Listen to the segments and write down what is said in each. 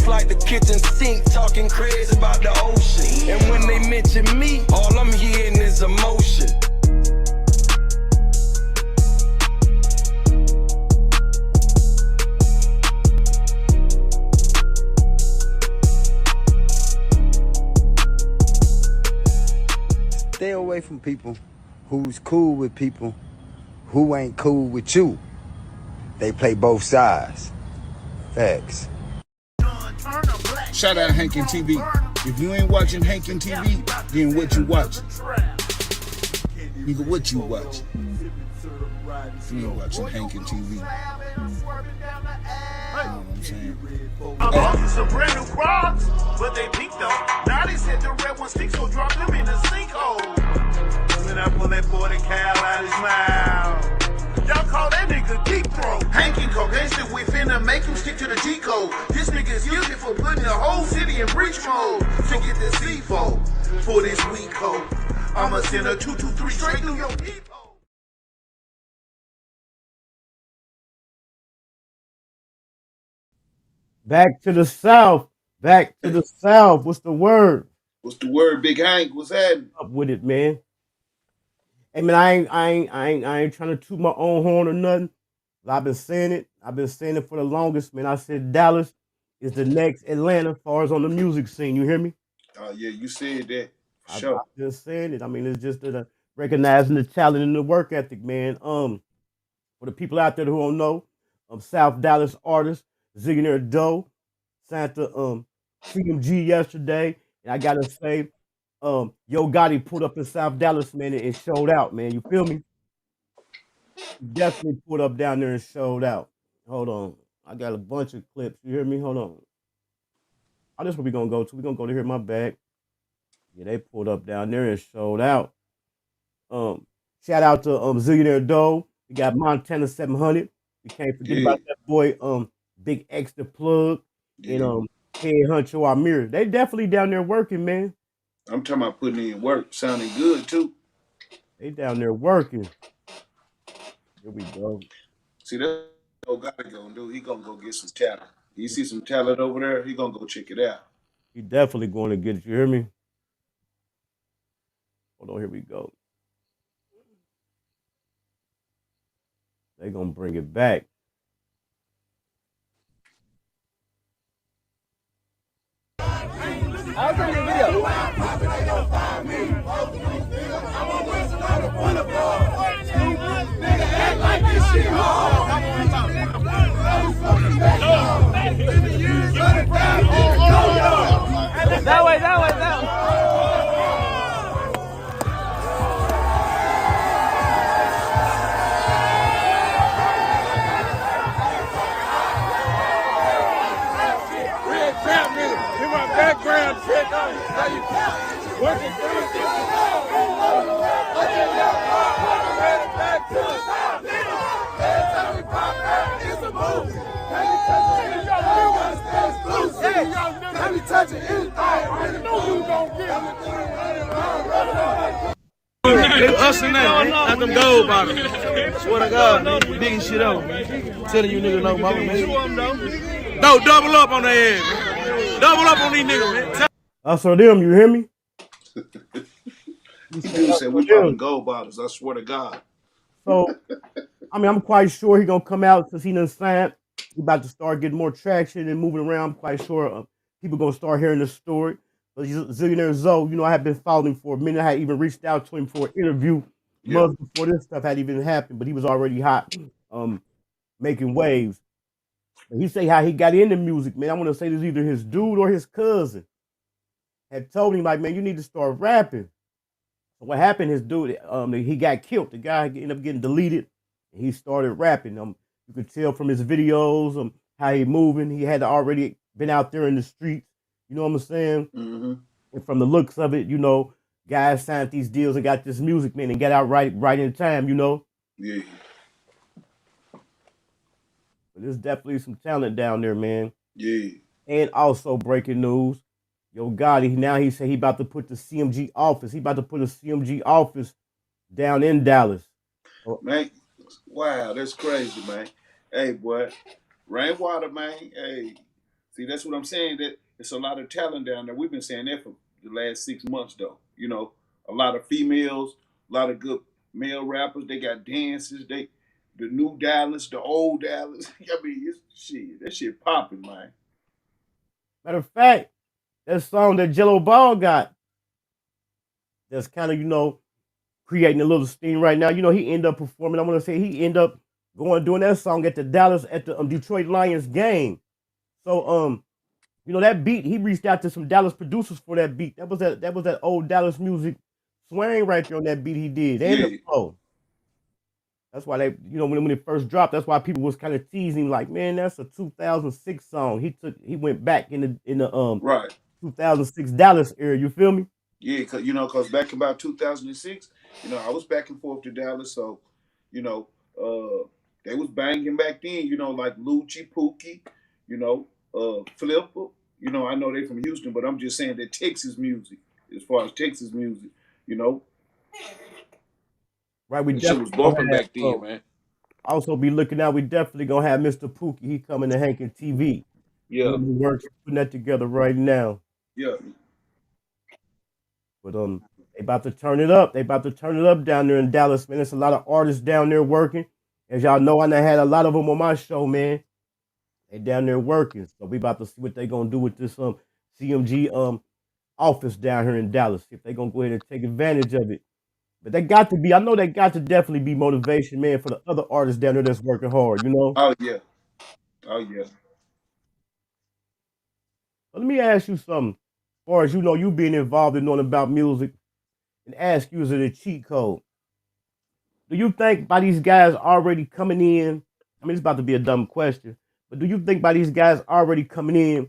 just like the kitchen sink, talking crazy about the ocean. And when they mention me, all I'm hearing is emotion. Stay away from people who's cool with people who ain't cool with you. They play both sides. Facts. Shout out Hankin TV. If you ain't watching Hankin TV, then what you watching? Nigga, what you watching? If you ain't watching Hankin TV. You know what I'm saying? Some brand new crops, but they peaked though. Now they said the red one sticks, so drop them in the sinkhole. When I pull that 40 cal out his mouth, y'all call that nigga deep throat. Hankin cocaine still we finna make him stick to the G code. This nigga is guilty for putting the whole city in breach mode to get the C4 for this weak code. I'ma send a 223 straight through your people. Back to the South. Back to the South. What's the word? What's the word, Big Hank? What's happening? Up with it, man. Hey man, I ain't trying to toot my own horn or nothing. But I've been saying it. I've been saying it for the longest, man. I said Dallas is the next Atlanta as far as on the music scene. You hear me? Oh yeah, you said that. For sure. I've been saying it. I mean, it's just recognizing the talent and the work ethic, man. For the people out there who don't know, South Dallas artist, Zillionaire Doe, signed to CMG yesterday. And I gotta say, Yo Gotti pulled up in South Dallas, man, and showed out, man. You feel me? He definitely pulled up down there and showed out. Hold on. I got a bunch of clips. You hear me? Hold on. Oh, this is what we're gonna go to. We're gonna go to Hear My Back. Yeah, they pulled up down there and showed out. Shout out to Zillionaire Doe. We got Montana 700. We can't forget about that boy, Big X the Plug, and Head Huncho Amir. They definitely down there working, man. I'm talking about putting in work, sounding good too. They down there working. Here we go. See, that's what Gotti gonna do. He gonna go get some talent. You see some talent over there, he gonna go check it out. He definitely going to get it. You hear me? Hold on, here we go. They gonna bring it back. I was in the video. That way, that way, that way. Background check on you. How you working through it? Back to the side. Every time we pop out, it's a movie. Have you touching anything? I know you gonna get it. Us and that, not them gold bottles. Swear to God, man, digging shit out. Telling you niggas no mama, man. No, double up on their ass. Double up on these niggas, man. I saw them, you hear me? He said we popping gold bottles. I swear to God. So, I mean, I'm quite sure he gonna come out since he done signed. He about to start getting more traction and moving around. I'm quite sure people gonna start hearing the story. But Zillionaire Zoe, you know, I have been following him for a minute. I had even reached out to him for an interview months before this stuff had even happened. But he was already hot, making waves. But he say how he got into music, man. I want to say this either his dude or his cousin had told him, like, man, you need to start rapping. So what happened, his dude, he got killed. The guy ended up getting deleted, and he started rapping. You could tell from his videos how he moving. He had already been out there in the streets. You know what I'm saying? Mm-hmm. And from the looks of it, you know, guys signed these deals and got this music, man, and got out right in time, you know? Yeah. But there's definitely some talent down there, man. Yeah. And also breaking news, Yo Gotti, now he said he about to put the CMG office. He about to put a CMG office down in Dallas. Man, wow, that's crazy, man. Hey, boy, Rainwater, man. Hey, See, that's what I'm saying. That it's a lot of talent down there. We've been saying that for the last 6 months, though. You know, a lot of females, a lot of good male rappers. They got dances. The new Dallas, the old Dallas. I mean, it's shit. That shit popping, man. Matter of fact, that song that Jello Ball got, that's kind of, creating a little steam right now. He ended up performing. I want to say he ended up doing that song at the Detroit Lions game. So that beat, he reached out to some Dallas producers for that beat. That was that old Dallas music swing right there on that beat he did. And the flow. That's why they, when it first dropped, that's why people was kind of teasing like, man, that's a 2006 song. He went back in the Right. 2006 Dallas era. You feel me? Yeah, cause back about 2006, I was back and forth to Dallas, so, they was banging back then, like Lucci, Pookie, Flipper. I know they from Houston, but I'm just saying that Texas music, as far as Texas music, Right, we shit was bumping back then, man. Also be looking out. We definitely gonna have Mr. Pookie. He coming to Hankin TV. Yeah. He works putting that together right now. Yeah. But they about to turn it up. They about to turn it up down there in Dallas, man. There's a lot of artists down there working. As y'all know, I done had a lot of them on my show, man. They down there working. So we about to see what they gonna do with this CMG office down here in Dallas. If they gonna go ahead and take advantage of it. But they got to be, I know they got to definitely be motivation, man, for the other artists down there that's working hard, Oh yeah. Oh yeah. But let me ask you something. As far as you being involved in knowing about music, and ask you as a cheat code. Do you think by these guys already coming in, I mean, it's about to be a dumb question, but do you think by these guys already coming in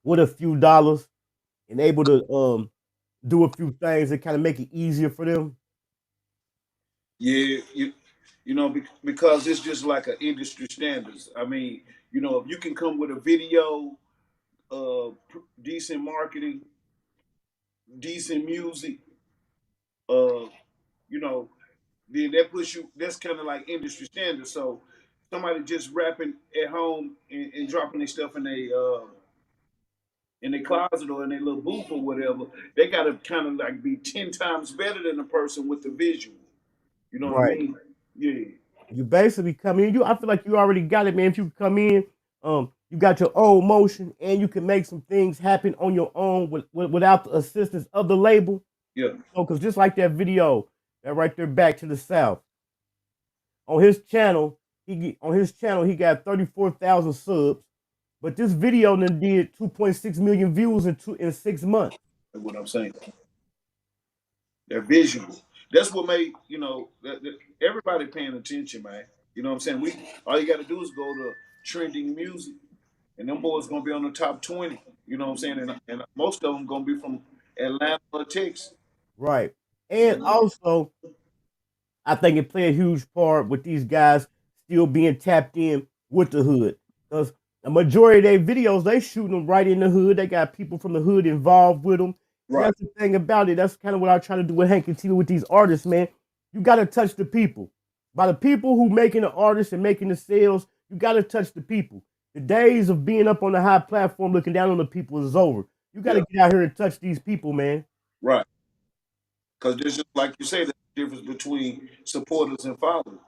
with a few dollars and able to do a few things that kind of make it easier for them? Yeah, because it's just like an industry standards. I mean, if you can come with a video, decent marketing, decent music, uh, then that puts you. That's kind of like industry standards. So somebody just rapping at home and dropping their stuff in their closet or in their little booth or whatever, they got to kind of like be 10 times better than the person with the visual. You know what I mean? Yeah. You basically come in. I feel like you already got it, man. If you come in, you got your own motion, and you can make some things happen on your own without the assistance of the label. Yeah. So, because just like that video, that right there, Back to the South. On his channel, he got 34,000 subs, but this video then did 2.6 million views in 6 months. That's what I'm saying. They're visual. That's what made everybody paying attention, man. You know what I'm saying? All you got to do is go to trending music, and them boys gonna be on the top 20. You know what I'm saying? And most of them gonna be from Atlanta or Texas. Right. And also, I think it played a huge part with these guys still being tapped in with the hood, because the majority of their videos, they shooting them right in the hood. They got people from the hood involved with them. Right. That's the thing about it. That's kind of what I try to do with Hankin TV with these artists, man. You got to touch the people. By the people who making the artists and making the sales, you got to touch the people. The days of being up on the high platform looking down on the people is over. You got to get out here and touch these people, man. Right. Because there's just, like you say, there's a difference between supporters and followers.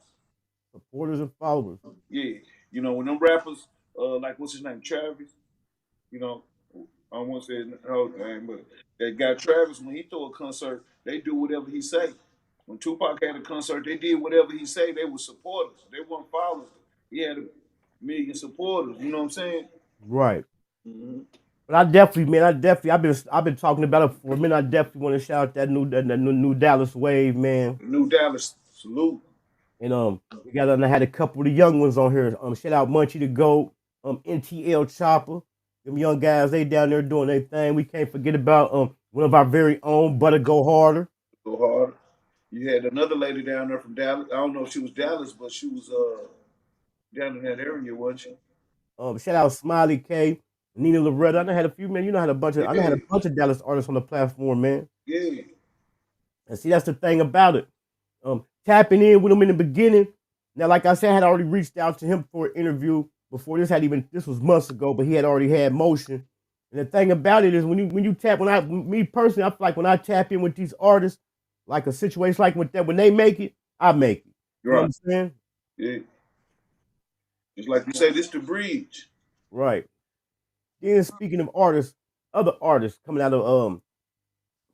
Supporters and followers. Yeah. When them rappers, like, what's his name, Travis, I don't want to say his whole name, but that guy Travis, when he throw a concert, they do whatever he say. When Tupac had a concert, they did whatever he say. They were supporters. They weren't followers. He had 1 million supporters. You know what I'm saying? Right. Mm-hmm. But I've been talking about it for a minute. I definitely want to shout out that new Dallas wave, man. New Dallas, salute. And I had a couple of the young ones on here. Shout out Munchie the Goat, NTL Chopper. Them young guys, they down there doing their thing. We can't forget about one of our very own, Butter Go Harder. Go Harder. You had another lady down there from Dallas. I don't know if she was Dallas, but she was down in that area, wasn't she? Shout out Smiley K, Nina Loretta. I had a few, man. I had a bunch of Dallas artists on the platform, man. Yeah. And see, that's the thing about it. Tapping in with him in the beginning. Now, like I said, I had already reached out to him for an interview. before this was months ago, but he had already had motion. And the thing about it is me personally, I feel like when I tap in with these artists, like a situation like with that, when they make it, I make it. You know what I'm saying? Yeah. It's like you say, this the bridge. Right. Then speaking of artists, other artists coming out of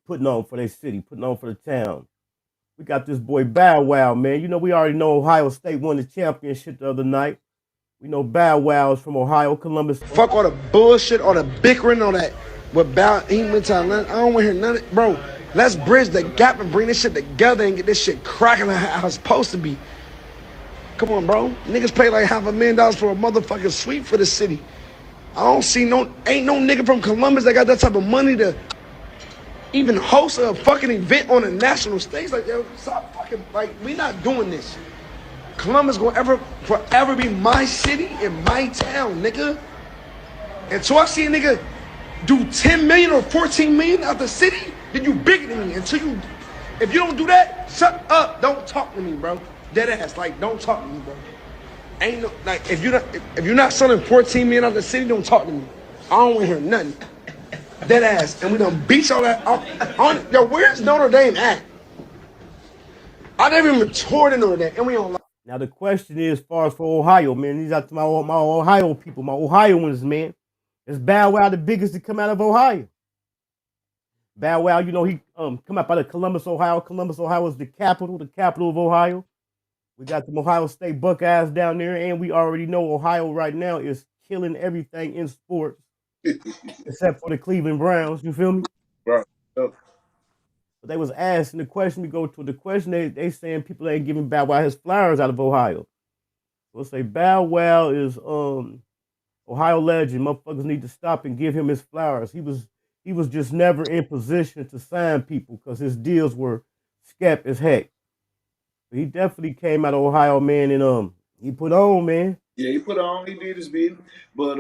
putting on for their city, putting on for the town. We got this boy Bow Wow, man. You know, we already know Ohio State won the championship the other night. We know Bow Wow is from Ohio, Columbus. Fuck all the bullshit, all the bickering, all that. What Bow, he went to Atlanta. I don't want to hear none of it. Bro, let's bridge the gap and bring this shit together and get this shit cracking like how it's supposed to be. Come on, bro. Niggas pay like $500,000 for a motherfucking suite for the city. I don't see ain't no nigga from Columbus that got that type of money to even host a fucking event on a national stage. Like, yo, stop fucking, like, we not doing this. Columbus gonna forever be my city and my town, nigga. Until I see a nigga do 10 million or 14 million out the city, then you bigger than me. If you don't do that, shut up. Don't talk to me, bro. Dead ass, like, don't talk to me, bro. Ain't no, like, if you're not selling 14 million out the city, don't talk to me. I don't want to hear nothing. Dead ass, and we done beat all that on. Yo, where's Notre Dame at? I never even toured in Notre Dame, and we don't. Now the question is, as far as for Ohio, man, these are my Ohio people, my Ohioans, man. Is Bow Wow the biggest to come out of Ohio? Bow Wow, you know, he come out of Columbus, Ohio. Columbus, Ohio is the capital of Ohio. We got the Ohio State Buckeyes down there, and we already know Ohio right now is killing everything in sports, except for the Cleveland Browns. You feel me? Right. But they was asking the question. We go to the question. They saying people ain't giving Bow Wow his flowers out of Ohio. We'll say Bow Wow is Ohio legend. Motherfuckers need to stop and give him his flowers. He was just never in position to sign people because his deals were skep as heck. But he definitely came out of Ohio, man, and he put on, man. Yeah, he put on. He did his business, but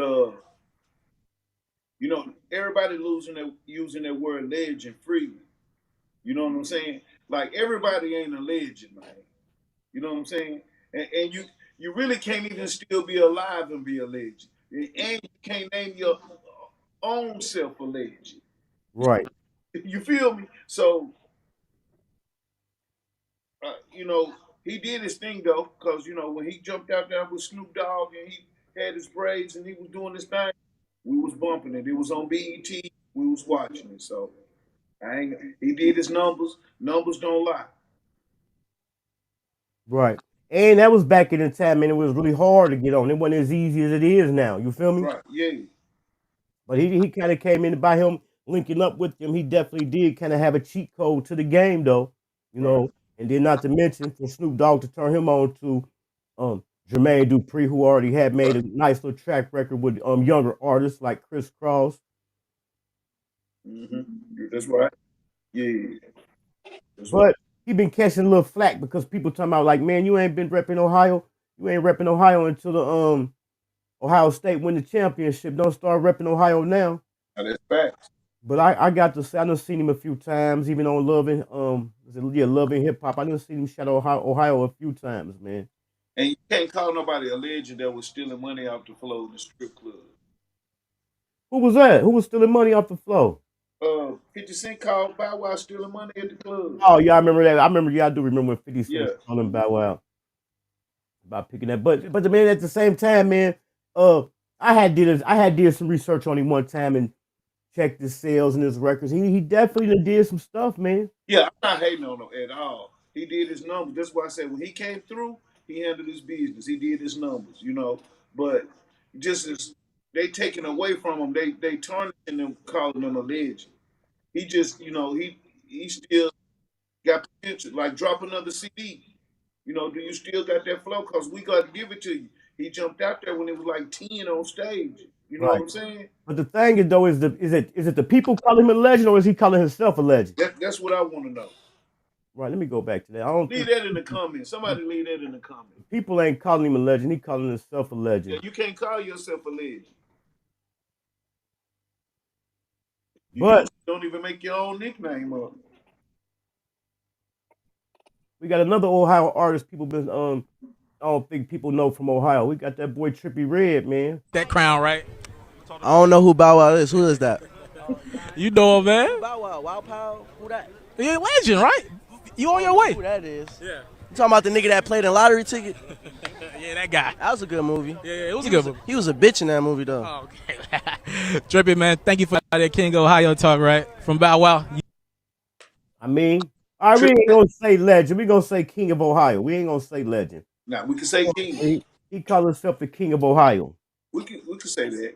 you know, everybody using that word legend freely. You know what I'm saying? Like, everybody ain't a legend, man. You know what I'm saying? And you really can't even still be alive and be a legend. And you can't name your own self a legend. Right. You feel me? So, you know, he did his thing, though, because, you know, when he jumped out there with Snoop Dogg and he had his braids and he was doing his thing, we was bumping it. It was on BET. We was watching it. So, he did his numbers. Numbers don't lie. Right. And that was back in the time, man. It was really hard to get on. It wasn't as easy as it is now. You feel me? Right, yeah. But he kind of came in by him linking up with him. He definitely did kind of have a cheat code to the game, though. You know, and then not to mention for Snoop Dogg to turn him on to Jermaine Dupri, who already had made a nice little track record with younger artists like Chris Cross. Mm-hmm. That's right. Yeah. But he been catching a little flack because people talking about like, man, you ain't been repping Ohio. You ain't repping Ohio until the Ohio State win the championship. Don't start repping Ohio now. That's facts. But I got to say, I done seen him a few times, even on Love and Hip Hop. I done seen him shout Ohio a few times, man. And you can't call nobody a legend that was stealing money off the floor in the strip club. Who was that? Who was stealing money off the floor? 50 Cent called Bow Wow stealing money at the club. Oh yeah, I remember that. I do remember when 50 Cent was calling Bow Wow about picking that. But the man at the same time, man, I had did some research on him one time and checked his sales and his records. He definitely did some stuff, man. Yeah, I'm not hating on him at all. He did his numbers. That's why I said when he came through, he handled his business. He did his numbers, you know. But just as they taking away from him, they tarnishing him, calling him a legend. He just, you know, he still got potential. Like, drop another CD. You know, do you still got that flow? Because we got to give it to you. He jumped out there when it was like 10 on stage. You know what I'm saying? But the thing is, though, is it the people calling him a legend, or is he calling himself a legend? That's what I want to know. Right, let me go back to that. Leave that in the comments. Somebody leave that in the comments. People ain't calling him a legend. He calling himself a legend. Yeah, you can't call yourself a legend. You don't even make your own nickname up. We got another Ohio artist people been don't think people know from Ohio. We got that boy Trippie Redd, man. That crown, right? I don't know who Bow Wow is. Who is that? You know him, man. Bow Wow, Wow Pow. Who that? You're a legend, right? You on your way. Who that is? Yeah. You talking about the nigga that played in Lottery Ticket? Yeah, that guy. That was a good movie. Yeah, it was a good movie. He was a bitch in that movie, though. Oh, okay. Trippie, man, thank you for that King Ohio talk, right? From Bow Wow. I mean, all right, we ain't gonna say legend. We gonna say King of Ohio. We ain't gonna say legend. Now we can say king. He called himself the King of Ohio. We can say that.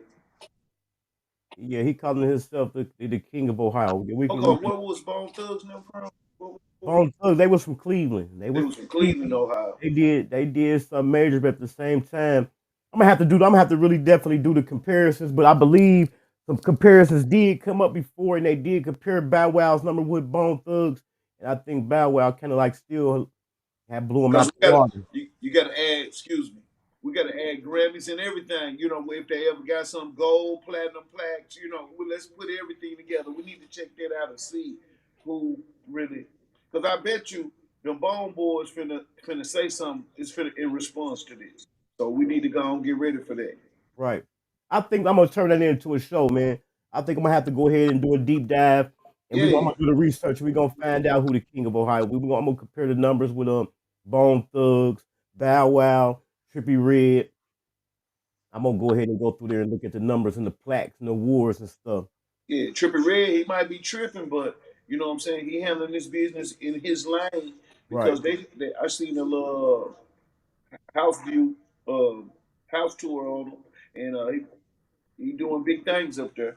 Yeah, he calling himself the King of Ohio. Okay, where was Bone Thugs now from? Bone Thugs, they was from Cleveland. They was from Cleveland, Ohio. They did some majors, but at the same time, I'm gonna have to really definitely do the comparisons. But I believe some comparisons did come up before, and they did compare Bow Wow's number with Bone Thugs, and I think Bow Wow kind of like still had blew him out the water. You got to add, excuse me, we got to add Grammys and everything. You know, if they ever got some gold, platinum plaques, you know, let's put everything together. We need to check that out and see who really. Because I bet you the Bone Boys finna say something in response to this. So we need to go and get ready for that. Right. I think I'm gonna turn that into a show, man. I think I'm gonna have to go ahead and do a deep dive, and I'm gonna do the research. We're gonna find out who the King of Ohio. I'm gonna compare the numbers with Bone Thugs, Bow Wow, Trippie Redd. I'm gonna go ahead and go through there and look at the numbers and the plaques and the awards and stuff. Yeah, Trippie Redd, he might be tripping, but you know what I'm saying? He handling this business in his lane because I seen a little house tour on him, and he doing big things up there.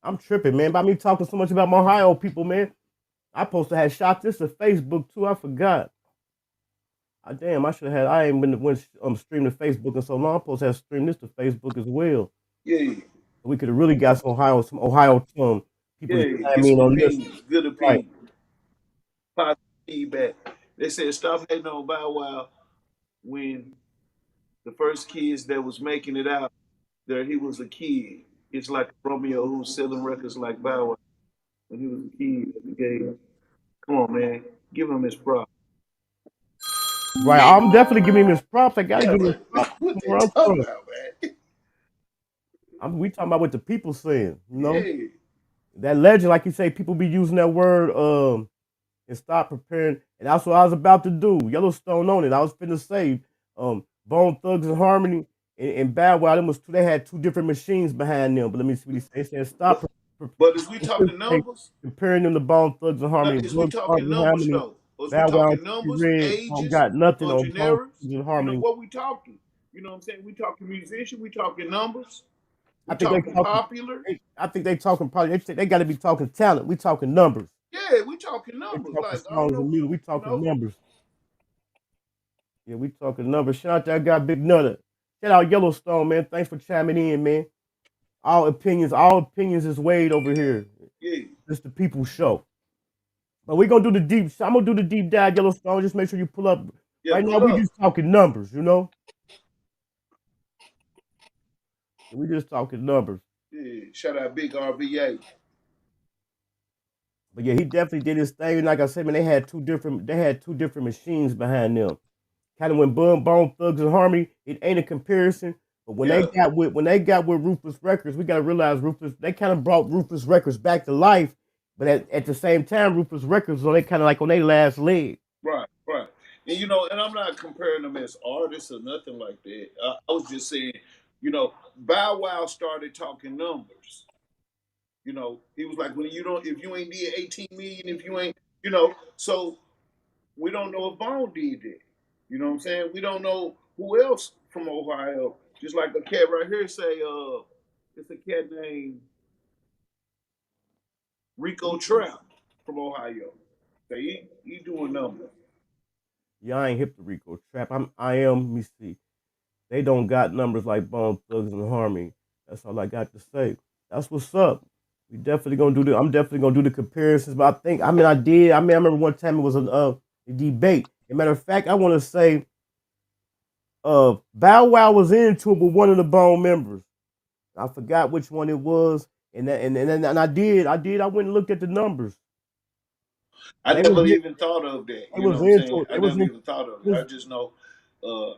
I'm tripping, man. By me talking so much about my Ohio people, man, I supposed to have shot this to Facebook too. I forgot. Damn, I should have had. I ain't went stream to Facebook in so long. I'm supposed to have streamed this to Facebook as well. Yeah. We could have really got some Ohio people. Yeah, I mean, on this. Good opinion. Positive feedback. They said stop hating on Bow Wow when the first kids that was making it out there, he was a kid. It's like Romeo who's selling records like Bow Wow when he was a kid at the game. Come on, man. Give him his props. Right, I'm definitely giving him his props. I gotta give him his props. What they talking about, man? We talking about what the people saying, you know? Yeah. That legend, like you say, people be using that word and stop preparing. And that's what I was about to do. Yellowstone on it. I was finna say Bone Thugs and Harmony and Bow Wow. They had two different machines behind them. But let me see what he said. He said stop. But is we talking numbers? Comparing them to Bone Thugs and Harmony. Is we talking numbers, though? Or is we talking numbers, ages, got nothing on generics? and Harmony. You know, what we talking? You know what I'm saying? We talking musician. We talking numbers. I think they talking popular. I think they talking probably. They got to be talking talent. We talking numbers. Yeah, we talking numbers. We talking numbers. Yeah, we talking numbers. Shout out that guy Big Nutter. Shout out Yellowstone, man. Thanks for chiming in, man. All opinions is weighed over here. Yeah, it's the people's show. But we're gonna do the deep. I'm gonna do the deep dive, Yellowstone. Just make sure you pull up. Yeah, right now, we just talking numbers, you know. We just talking numbers. Yeah, shout out Big RVA. But yeah, he definitely did his thing. Like I said, man, they had two different machines behind them. Kind of when Bone Thugs and Harmony, it ain't a comparison. But when they got with Ruthless Records, we gotta realize they kind of brought Ruthless Records back to life. But at the same time, Ruthless Records, so they kind of like on their last leg. Right. And you know, and I'm not comparing them as artists or nothing like that. I was just saying, you know, Bow Wow started talking numbers. You know, he was like, if you ain't did 18 million, if you ain't, you know, so we don't know if Bone did that. You know what I'm saying? We don't know who else from Ohio. Just like the cat right here say, it's a cat named Rico Trap from Ohio. So he doing numbers. Yeah, I ain't hip to Rico Trap. I am. Let me see. They don't got numbers like Bone Thugs and Harmony. That's all I got to say. That's what's up. We definitely gonna do I'm definitely gonna do the comparisons. But I remember one time it was a debate. As a matter of fact, I want to say, Bow Wow was into it with one of the Bone members. I forgot which one it was, and I went and looked at the numbers. I never even thought of that. You know what I'm saying? I never even thought of it. I just know The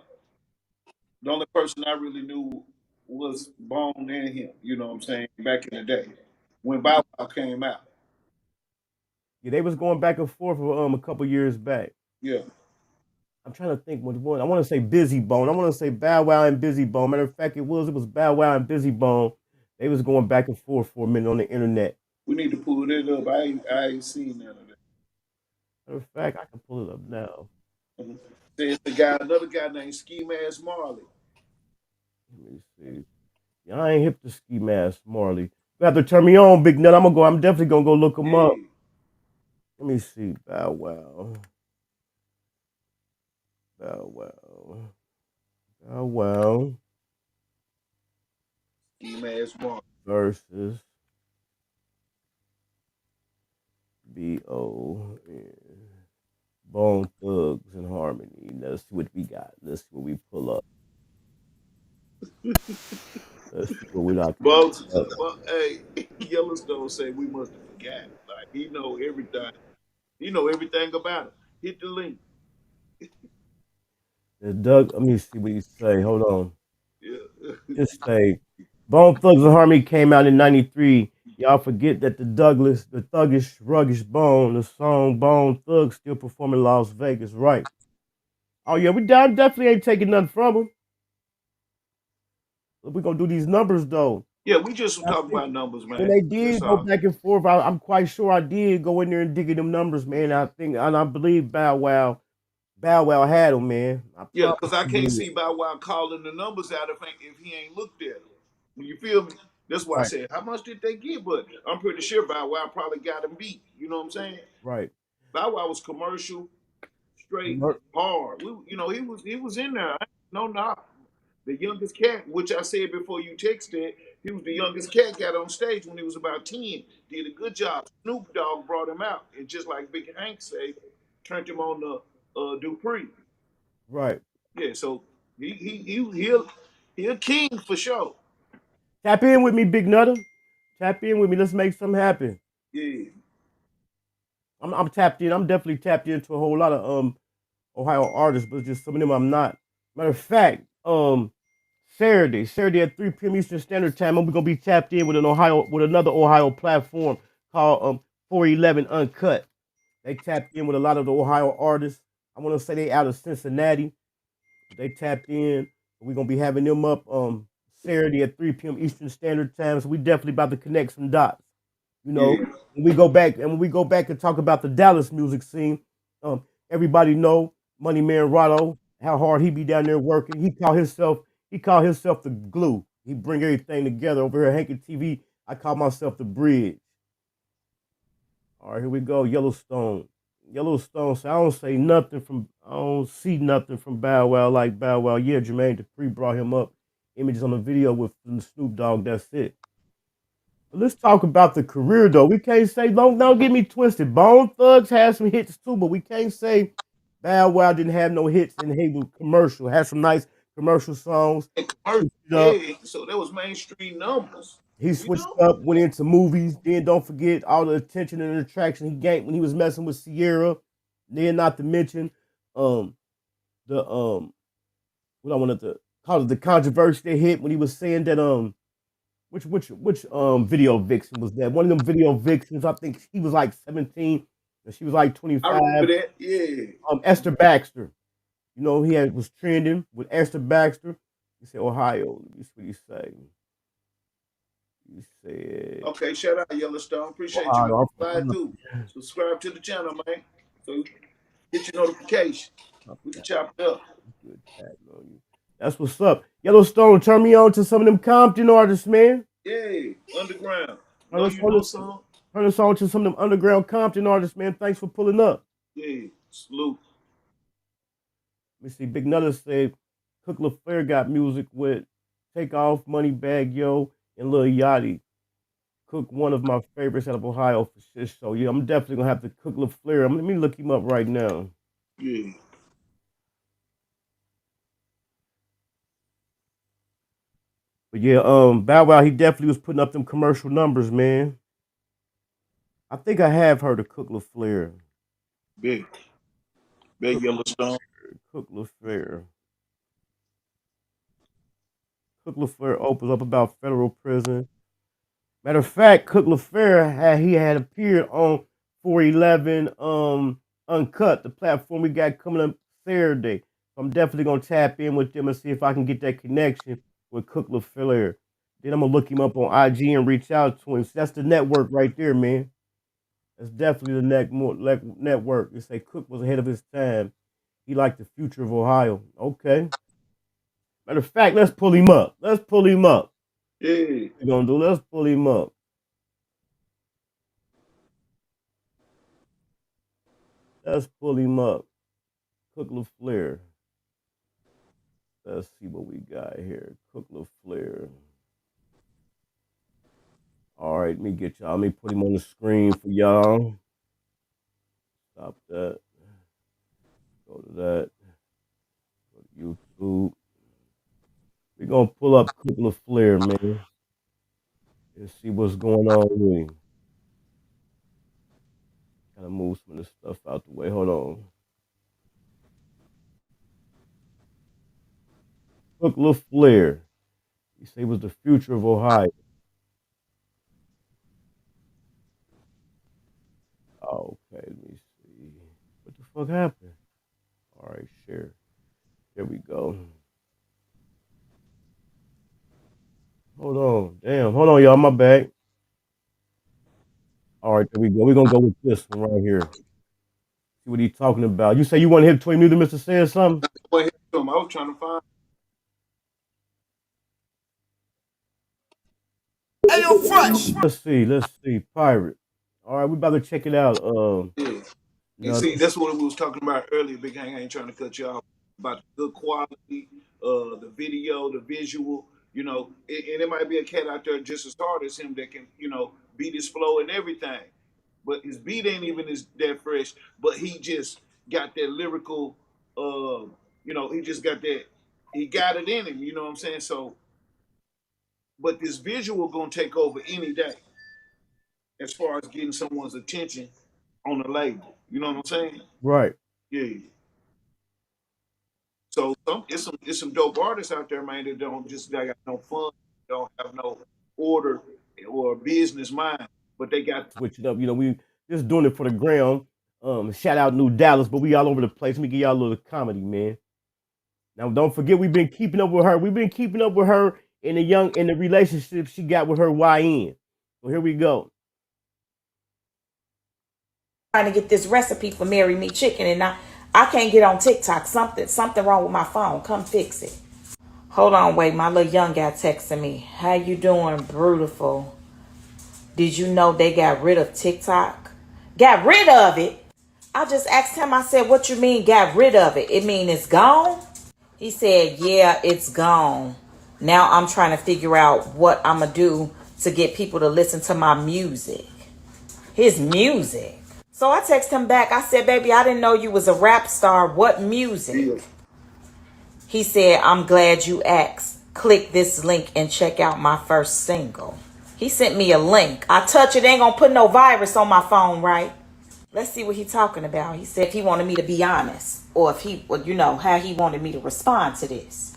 only person I really knew was Bone and him. You know what I'm saying? Back in the day when Bow Wow came out. Yeah, they was going back and forth for a couple years back. Yeah. I'm trying to think what one. I want to say Busy Bone. I want to say Bow Wow and Busy Bone. Matter of fact, it was Bow Wow and Busy Bone. They was going back and forth for a minute on the internet. We need to pull it up. I ain't seen none of that. Matter of fact, I can pull it up now. There's another guy named Ski Mask Marley. Let me see. Yeah, I ain't hip to Ski Mask Marley. You have to turn me on, Big Nut. I'm definitely gonna go look him up. Let me see. Bow Wow. Bow Wow. Bow Wow. Ski Mask Marley versus B.O. and Bone Thugs and Harmony. Let's see what we got. Let's see what we pull up. Let's see what we got. Well, hey, Yellowstone say we must have forgot. Like he know everything. He know everything about it. Hit the link. Doug, let me see what you say. Hold on. Yeah. Just say Bone Thugs and Harmony came out in '93. Y'all forget that the thuggish, ruggish Bone, the song Bone Thugs still performing in Las Vegas, right? Oh yeah, we definitely ain't taking nothing from them. We're gonna do these numbers though. Yeah, we just talking about numbers, man. When they did go back and forth, I'm quite sure I did go in there and dig in them numbers, man. I think and I believe Bow Wow had them, man. Yeah, because I can't see Bow Wow calling the numbers out if he ain't looked at them. You feel me? That's why I said, how much did they get? But I'm pretty sure Bow Wow probably got him beat. You know what I'm saying? Right. Bow Wow was commercial, straight, hard. He was in there. No knock. The youngest cat, which I said before you texted, he was the youngest cat, got on stage when he was about 10. Did a good job. Snoop Dogg brought him out. And just like Big Hank said, turned him on to Dupree. Right. Yeah, so he a king for sure. Tap in with me, Big Nutter. Tap in with me. Let's make something happen. Yeah. I'm tapped in. I'm definitely tapped into a whole lot of Ohio artists, but just some of them I'm not. Matter of fact, Saturday at 3 p.m. Eastern Standard Time, we're gonna be tapped in with another Ohio platform called 411 Uncut. They tapped in with a lot of the Ohio artists. I want to say they out of Cincinnati. They tapped in. We're gonna be having them up Saturday at 3 p.m. Eastern Standard Time. So we definitely about to connect some dots. You know, when we go back and talk about the Dallas music scene, everybody know Money Man Rotto, how hard he be down there working. He call himself the glue. He bring everything together over here at Hankin TV. I call myself the bridge. All right, here we go. Yellowstone. So I don't see nothing from Bow Wow like Bow Wow. Yeah, Jermaine Dupri brought him up. Images on the video with Snoop Dogg. That's it. But let's talk about the career though. We can't say don't get me twisted. Bone Thugs had some hits too, but we can't say Bow Wow didn't have no hits and he was commercial. Had some nice commercial songs. So that was mainstream numbers. He switched up, went into movies. Then don't forget all the attention and attraction he gained when he was messing with Sierra. Then not to mention what I wanted to call it, the controversy that hit when he was saying that which video vixen was that? One of them video vixens, I think he was like 17 and she was like 25. I remember that, yeah. Esther Baxter. You know, was trending with Esther Baxter. He said, Ohio. Let me see what he say. He said, okay, shout out Yellowstone. Appreciate you. Slide through. Subscribe to the channel, man. So hit your notification. We can chop it up. That's what's up. Yellowstone, turn me on to some of them Compton artists, man. Yeah, underground. Turn us on to some of them underground Compton artists, man. Thanks for pulling up. Yeah, salute. Let me see. Big Nutter said Cook LaFleur got music with Takeoff, Moneybag Yo, and Lil Yachty. Cook, one of my favorites out of Ohio for shit. So yeah, I'm definitely gonna have to Cook LaFleur. Let me look him up right now. Yeah. But yeah, Bow Wow, he definitely was putting up them commercial numbers, man. I think I have heard of Cook LaFleur. Big Yellowstone. Cook LaFleur. Cook LaFleur opens up about federal prison. Matter of fact, Cook LaFleur had appeared on 411 Uncut, the platform we got coming up Saturday. So I'm definitely gonna tap in with them and see if I can get that connection with Cook LaFleur. Then I'm gonna look him up on IG and reach out to him. So that's the network right there, man. That's definitely the network. They say Cook was ahead of his time. He liked the future of Ohio. Okay. Matter of fact, let's pull him up. Let's pull him up. Yeah. We're gonna do. Let's pull him up. Let's pull him up. Cook LaFleur. Let's see what we got here. Cook LaFleur. All right, let me get y'all. Let me put him on the screen for y'all. Stop that. Go to that. Go to YouTube. We're gonna pull up Cook LaFleur, man. And see what's going on with him. Gotta move some of this stuff out the way. Hold on. Cook LaFleur. He said he was the future of Ohio. Okay, let me see. What the fuck happened? All right, share. There we go. Hold on. Damn. Hold on, y'all. My bad. All right, there we go. We're gonna go with this one right here. See what he's talking about. You say you want to hit between me and Mr. Said something? I was trying to find. Hey, yo, Fresh. Let's see. Pirate. All right, we about to check it out. Yeah. And No, see, that's what we was talking about earlier, Big Hang. I ain't trying to cut you off about the good quality, the video, the visual, and it might be a cat out there just as hard as him that can, beat his flow and everything. But his beat ain't even as that fresh, but he just got that lyrical, he just got that, he got it in him, you know what I'm saying? So, but this visual gonna take over any day as far as getting someone's attention on the label. You know what I'm saying? right. Yeah. So it's some dope artists out there, man, that don't just they got no fun, don't have no order or business mind, but they got Switch it up. We just doing it for the ground. Shout out New Dallas, but we all over the place. Let me give y'all a little comedy, man. Now don't forget we've been keeping up with her. We've been keeping up with her in the relationship she got with her YN. So here we go. Trying to get this recipe for Marry Me Chicken, and I can't get on TikTok. Something wrong with my phone. Come fix it. Hold on, wait. My little young guy texting me. How you doing, beautiful? Did you know they got rid of TikTok? Got rid of it? I just asked him. I said, what you mean got rid of it? It mean it's gone? He said, yeah, it's gone. Now I'm trying to figure out what I'm going to do to get people to listen to my music. His music. So I texted him back. I said, baby, I didn't know you was a rap star. What music? He said, I'm glad you asked. Click this link and check out my first single. He sent me a link. I touch it, ain't gonna put no virus on my phone, right? Let's see what he talking about. He said he wanted me to be honest, or if he, how he wanted me to respond to this.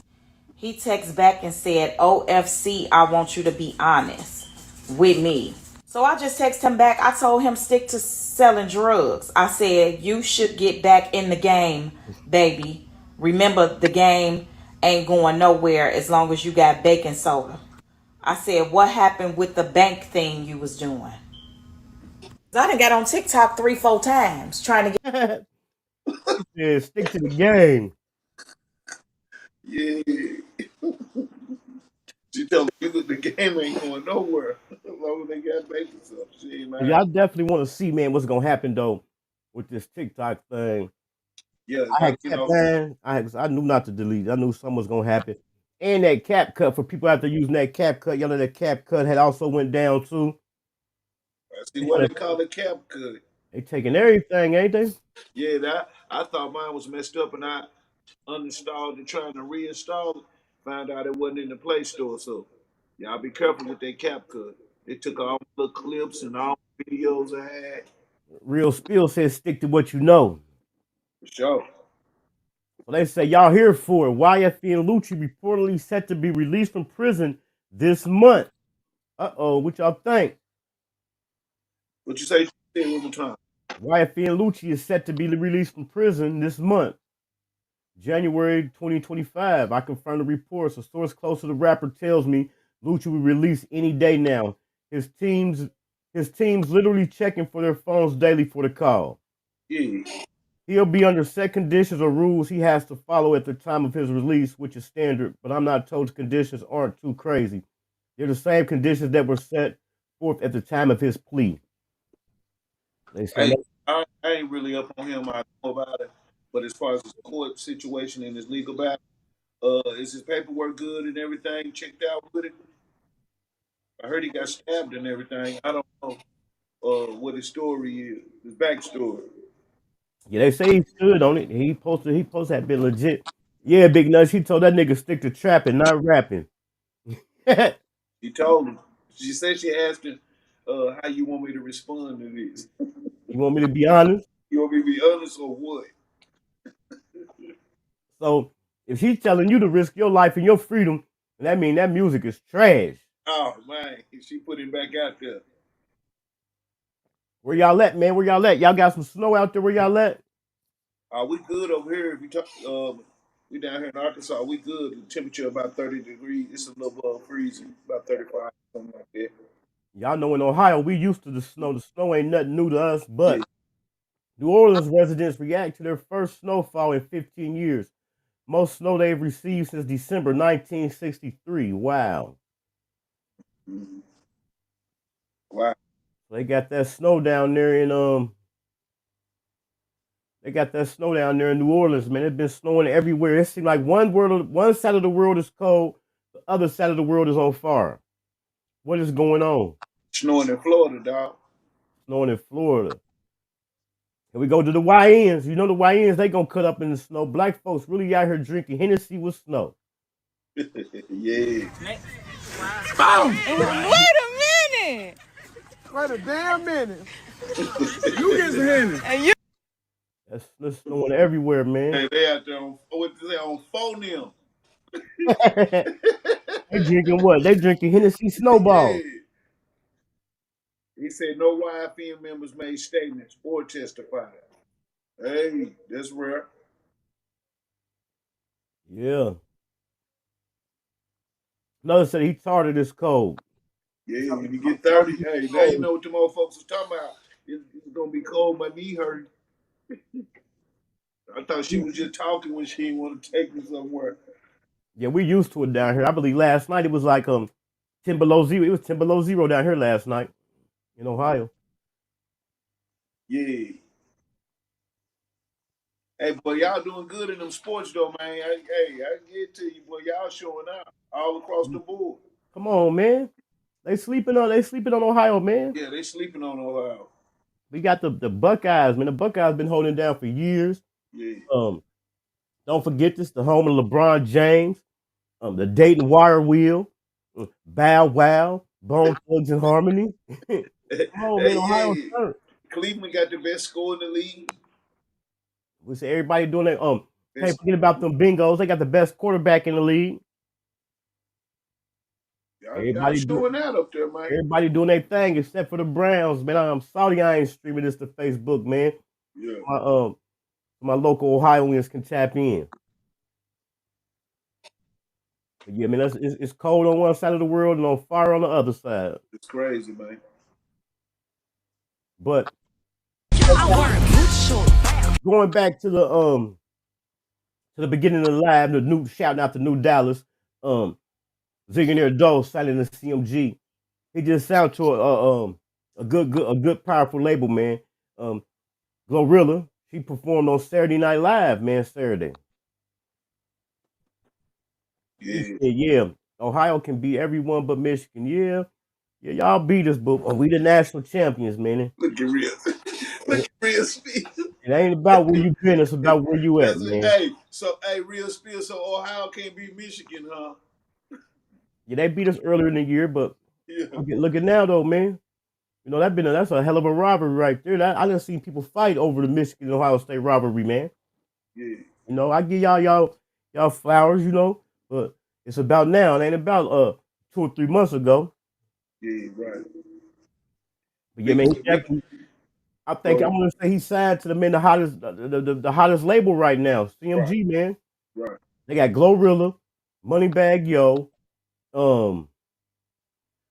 He texts back and said, OFC, I want you to be honest with me. So I just texted him back. I told him stick to selling drugs. I said, you should get back in the game, baby. Remember, the game ain't going nowhere as long as you got baking soda. I said, what happened with the bank thing you was doing? I done got on TikTok 3-4 times trying to get. Yeah, stick to the game. Yeah. She told me the game ain't going nowhere as long as they got basic stuff. Shit, man. Yeah, I definitely want to see, man, what's gonna happen though with this TikTok thing. Yeah, I had kept, man. I knew not to delete. I knew something was gonna happen. And that cap cut for people out there using that cap cut, y'all know that cap cut had also went down too. see what they call it, cap cut. They taking everything, ain't they? Yeah, that I thought mine was messed up, and I uninstalled and trying to reinstall it. Found out it wasn't in the Play Store, so y'all be careful with that cap cut. They took all the little clips and all the videos I had. Real Spill says stick to what you know. For sure. So they say y'all here for it. YFE and Lucci reportedly set to be released from prison this month. What y'all think? What you say? Say it one more time. YFE and Lucci is set to be released from prison this month, January 2025. I confirmed the reports. A source close to the rapper tells me Lucci will release any day now. His team's literally checking for their phones daily for the call. Yeah. He'll be under set conditions or rules he has to follow at the time of his release, which is standard, but I'm not told the conditions aren't too crazy. They're the same conditions that were set forth at the time of his plea. They say Hey, I ain't really up on him. I know about it. But as far as his court situation and his legal battle, is his paperwork good and everything checked out with it? I heard he got stabbed and everything. I don't know what his story is, his backstory. Yeah, they say he stood on it. He posted that been legit. Yeah, Big Nuts, he told that nigga stick to trapping, not rapping. He told him. She said she asked him, how you want me to respond to this? You want me to be honest? You want me to be honest or what? So if she's telling you to risk your life and your freedom, that mean that music is trash. Oh man, she put him back out there. Where y'all at, man? Where y'all at? Y'all got some snow out there? Where y'all at? We good over here. If you talk, we down here in Arkansas. We good. The temperature about 30 degrees. It's a little above freezing, about 35, something like that. Y'all know in Ohio we used to the snow. The snow ain't nothing new to us, but New Orleans residents react to their first snowfall in 15 years. Most snow they've received since December 1963. Wow. Mm-hmm. Wow. They got that snow down there in New Orleans, man. It's been snowing everywhere. It seems like one side of the world is cold, the other side of the world is on fire. What is going on? Snowing in Florida, dog. Snowing in Florida. And we go to the YNs. You know the YNs, they gonna cut up in the snow. Black folks really out here drinking Hennessy with snow. Yeah. Boom! Wait a minute! Wait a damn minute. You get some Hennessy. And you. That's snowing everywhere, man. Hey, they out there on phonium. They drinking what? They drinking Hennessy Snowball. Yeah. He said no YFM members made statements or testified. Hey, that's rare. Yeah. Another said he charted this cold. Yeah, when you get 30, hey, now you know what the motherfuckers was talking about. It's gonna be cold, my knee hurt. I thought she was just talking when she didn't want to take me somewhere. Yeah, we used to it down here. I believe last night it was like 10 below zero. It was 10 below zero down here last night in Ohio. Yeah. Hey, boy, y'all doing good in them sports though, man. I get to you, boy. Y'all showing out all across the board. Come on, man. They sleeping on Ohio, man. Yeah, they sleeping on Ohio. We got the Buckeyes, man. The Buckeyes been holding down for years. Yeah. Don't forget this, the home of LeBron James, the Dayton Wire Wheel, Bow Wow, Bone Thugs and Harmony. Oh man, Ohio. Yeah. Cleveland got the best score in the league. We say everybody doing that. Can't forget about them bingos. They got the best quarterback in the league. Y'all showing out up there, man. Everybody doing their thing except for the Browns, man. I'm sorry I ain't streaming this to Facebook, man. Yeah. My local Ohioans can tap in. But yeah, man, it's cold on one side of the world and on fire on the other side. It's crazy, man. But going back to the beginning of the live, shouting out to New Dallas, Zillionaire Doe signing the CMG. He just sound to a good powerful label, man. Glorilla, she performed on Saturday Night Live, man, Saturday. Yeah. Ohio can beat everyone but Michigan. Yeah, y'all beat us, but we the national champions, man. Look at real speed. It ain't about where you been, it's about where you at, man. Real speed. So Ohio can't beat Michigan, huh? Yeah, they beat us earlier in the year, but look at now though, man. You know that's a hell of a rivalry right there. I done seen people fight over the Michigan and Ohio State rivalry, man. Yeah. You know, I give y'all flowers, you know, but it's about now. It ain't about 2 or 3 months ago. Yeah, right. But yeah, Big, man, he big. definitely. I think I Go want to say he signed to the hottest the hottest label right now, right, CMG, man. right. They got Glorilla, Moneybag Yo, um,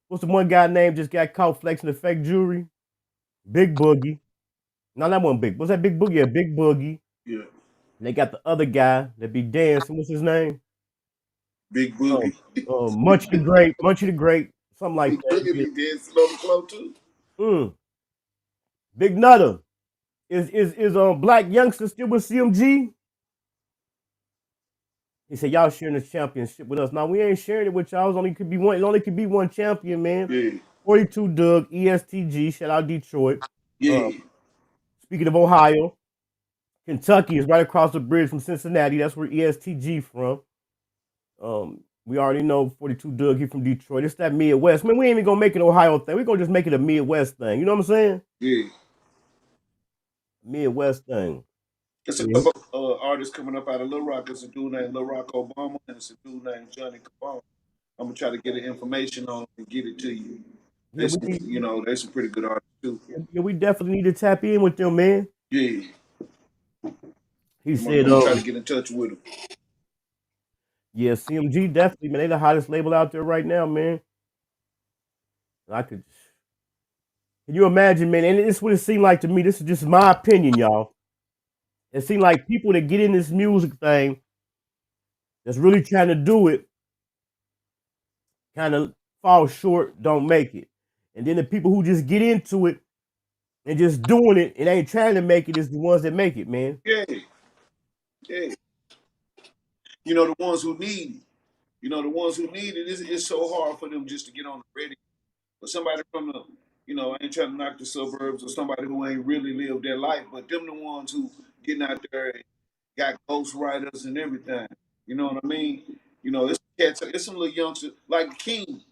what's the one guy name just got caught flexing the fake jewelry? Big Boogie. No, that one Big. What's that Big Boogie? Yeah, Big Boogie. Yeah, And they got the other guy that be dancing. What's his name? Big Um, Boogie. Munchy the Great, something like Big that. Boogie Yeah. be dancing on the floor too. Mm. Big Nutter. Is Black Youngster still with CMG? He said, y'all sharing the championship with us. Now we ain't sharing it with y'all. It only could be one champion, man. Yeah, 42 Doug, ESTG, shout out Detroit. yeah. Speaking of Ohio, Kentucky is right across the bridge from Cincinnati. That's where ESTG from. We already know 42 Doug, he from Detroit. It's that Midwest. Man, we ain't even gonna make it an Ohio thing. We're gonna just make it a Midwest thing. You know what I'm saying? Yeah. Midwest thing. There's a Yeah. couple artists coming up out of Little Rock. There's a dude named Lil Rock Obama, and it's a dude named Johnny Capone. I'm gonna try to get the information on and get it to you. Yeah, There's some pretty good artists too. we definitely need to tap in with them, man. Yeah, He I'm said, gonna try to get in touch with them. yeah, CMG definitely, man. They the hottest label out there right now, man. I could. Can you imagine, man? And this is what it seemed like to me. This is just my opinion, y'all. It seemed like people that get in this music thing, that's really trying to do it, kind of fall short, don't make it. And then the people who just get into it and just doing it and ain't trying to make it is the ones that make it, man. Yeah, yeah. You know the ones who need it. The ones who need it. It's so hard for them just to get on the radio. But somebody from the, I ain't trying to knock the suburbs or somebody who ain't really lived their life, but them the ones who getting out there and got ghostwriters and everything. You know what I mean? It's cats. It's some little youngsters like King.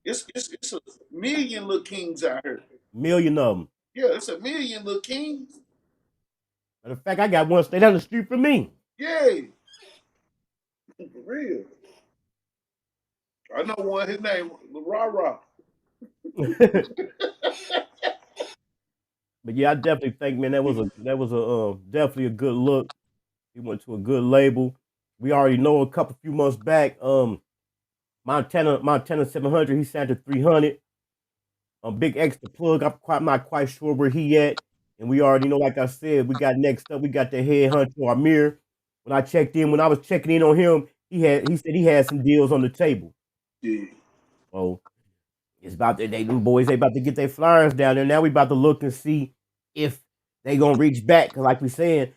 It's a million little kings out here. Million of them. Yeah, it's a million little kings. Matter of fact, I got one stay down the street from me. Yeah, for real. I know one. His name Ra Ra. But yeah, I definitely think, man, that was a definitely a good look. He went to a good label. We already know a few months back, Montana 700. He signed to 300. Big extra plug. I'm not quite sure where he at. And we already know, like I said, we got next up. We got the head hunter Amir. When I was checking in on him, he said he had some deals on the table. Yeah. So it's about them boys. They about to get their flyers down there. Now we about to look and see if they gonna reach back. Cause like we saying,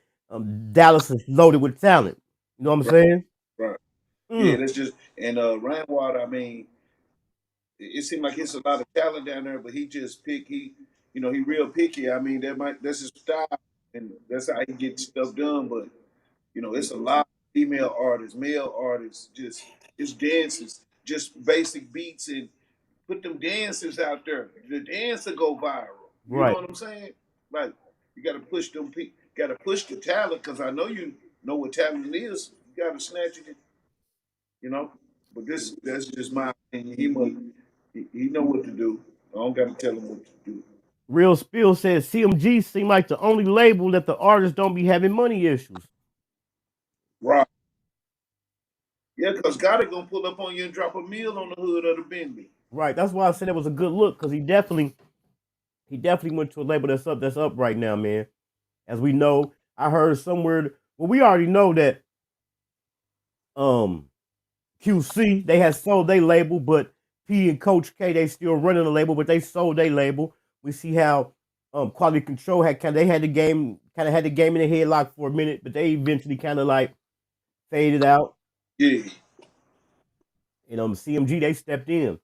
Dallas is loaded with talent. You know what I'm saying? Right. Yeah, Mm. that's just Rainwater. I mean, it seemed like it's a lot of talent down there, but he just he real picky. I mean, that's his style, and that's how he gets stuff done. But it's a lot of female artists, male artists, just it's dances, just basic beats, and put them dances out there. The dance will go viral. You know Right. what I'm saying? Like you got to push them. Got to push the talent because I know you know what talent is. You got to snatch it. You know. But that's just my opinion. He know what to do. I don't got to tell him what to do. Real Spill says CMG seem like the only label that the artists don't be having money issues. Right. Yeah, because Gotti gonna pull up on you and drop a meal on the hood of the Bentley. Right. That's why I said it was a good look because he definitely went to a label that's up right now, man. As we know, I heard somewhere. Well, we already know that QC they had sold their label, but P and Coach K they still running the label, but they sold their label. We see how Quality Control had had the game in the headlock for a minute, but they eventually kind of like faded out. Yeah. And CMG they stepped in.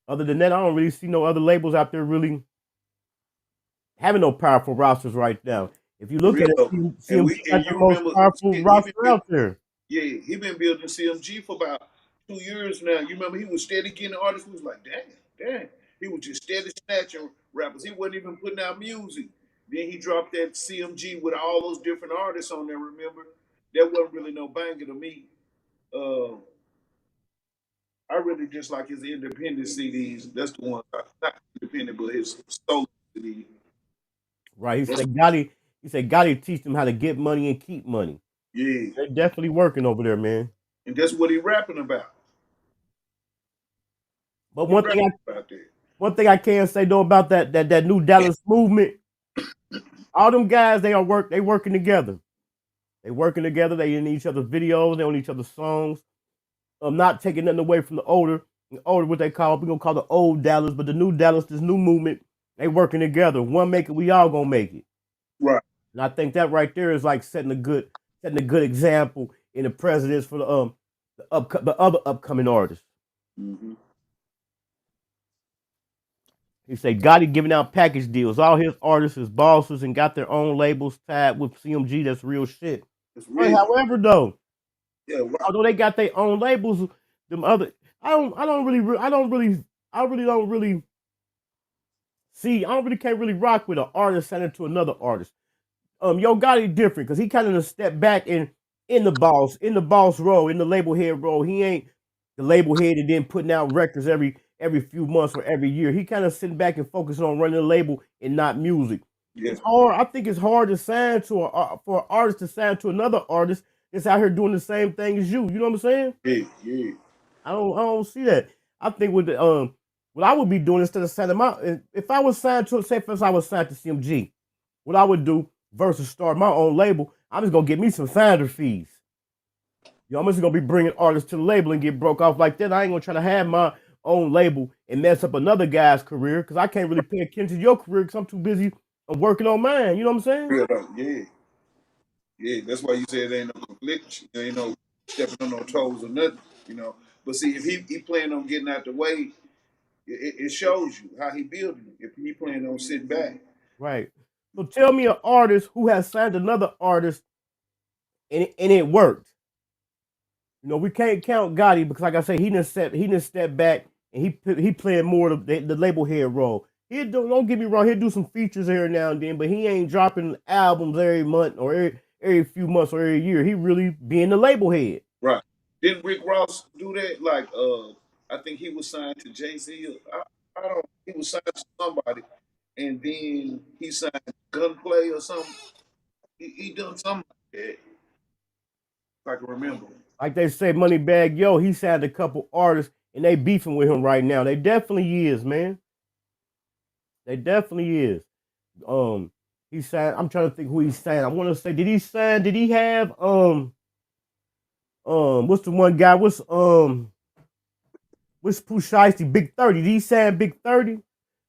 Other than that, I don't really see no other labels out there really having no powerful rosters right now. If you look at it, CMG got the most powerful roster out there. Yeah, he been building CMG for about 2 years now. You remember he was steady getting artists who was like, damn. He was just steady snatching rappers. He wasn't even putting out music. Then he dropped that CMG with all those different artists on there, remember? that wasn't really no banger to me. Uh, I really just like his independent CDs. That's the one, not independent, but his solo CD. Right. He said Gotti teach them how to get money and keep money. Yeah, They're definitely working over there, man. and that's what he rapping about. But He rapping about that. one thing I can say though about that new Dallas movement, all them guys they working together. They working together. They in each other's videos. They on each other's songs. I'm not taking nothing away from the older what they call, we're gonna call the old Dallas, but the new Dallas, this new movement, they working together. One make it, we all gonna make it. Right. And I think that right there is like setting a good example in the presidents for the other upcoming artists. Mm-hmm. He said Gotti giving out package deals. All his artists is bosses and got their own labels tied with CMG. That's real shit. It's But real. however, though, Yeah, right. although they got their own labels, them other I really don't really see. I don't really can't really rock with an artist signing to another artist. Yo Gotti different because he kind of stepped back in the boss role, in the label head role. He ain't the label head and then putting out records every few months or every year. He kind of sitting back and focusing on running the label and not music. Yeah. It's hard. I think it's hard to sign to for an artist to sign to another artist that's out here doing the same thing as you. You know what I'm saying? Yeah, yeah. I don't see that. I think with the what I would be doing instead of signing if I was signed to, say for instance I was signed to CMG, what I would do versus start my own label, I'm just gonna get me some finder fees. I'm just gonna be bringing artists to the label and get broke off like that. I ain't gonna try to have my own label and mess up another guy's career because I can't really pay attention to your career because I'm too busy working on mine. You know what I'm saying? Yeah. Yeah, that's why you said there ain't no conflict. There ain't no stepping on no toes or nothing, you know. But see, if he planning on getting out the way, it shows you how he building it. If he planning on sitting back. Right. So tell me an artist who has signed another artist and it worked. You know, we can't count Gotti because, like I say, he didn't step back and he playing more of the label head role. Don't get me wrong, he'll do some features every now and then, but he ain't dropping albums every month or every few months or every year. He really being the label head. Right. Didn't Rick Ross do that? Like, I think he was signed to Jay-Z. I don't. He was signed to somebody, and then he signed Gunplay or something. He done something like that. If I can remember. Like they say, Moneybag Yo, he signed a couple artists and they beefing with him right now. They definitely is, man. They definitely is. He signed. I'm trying to think who he signed. I want to say, did he have what's the one guy? What's Pooh Shiesty? Big 30. Did he sign Big 30?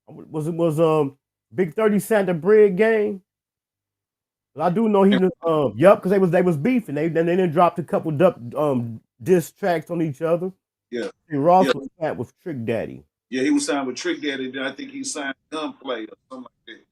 Was Big 30 signed the Bread Gang? But I do know he was because they was beefing. They then dropped a couple diss tracks on each other. Yeah. And Ross was signed with Trick Daddy. Yeah, he was signed with Trick Daddy. Then I think he signed Gunplay or something like that.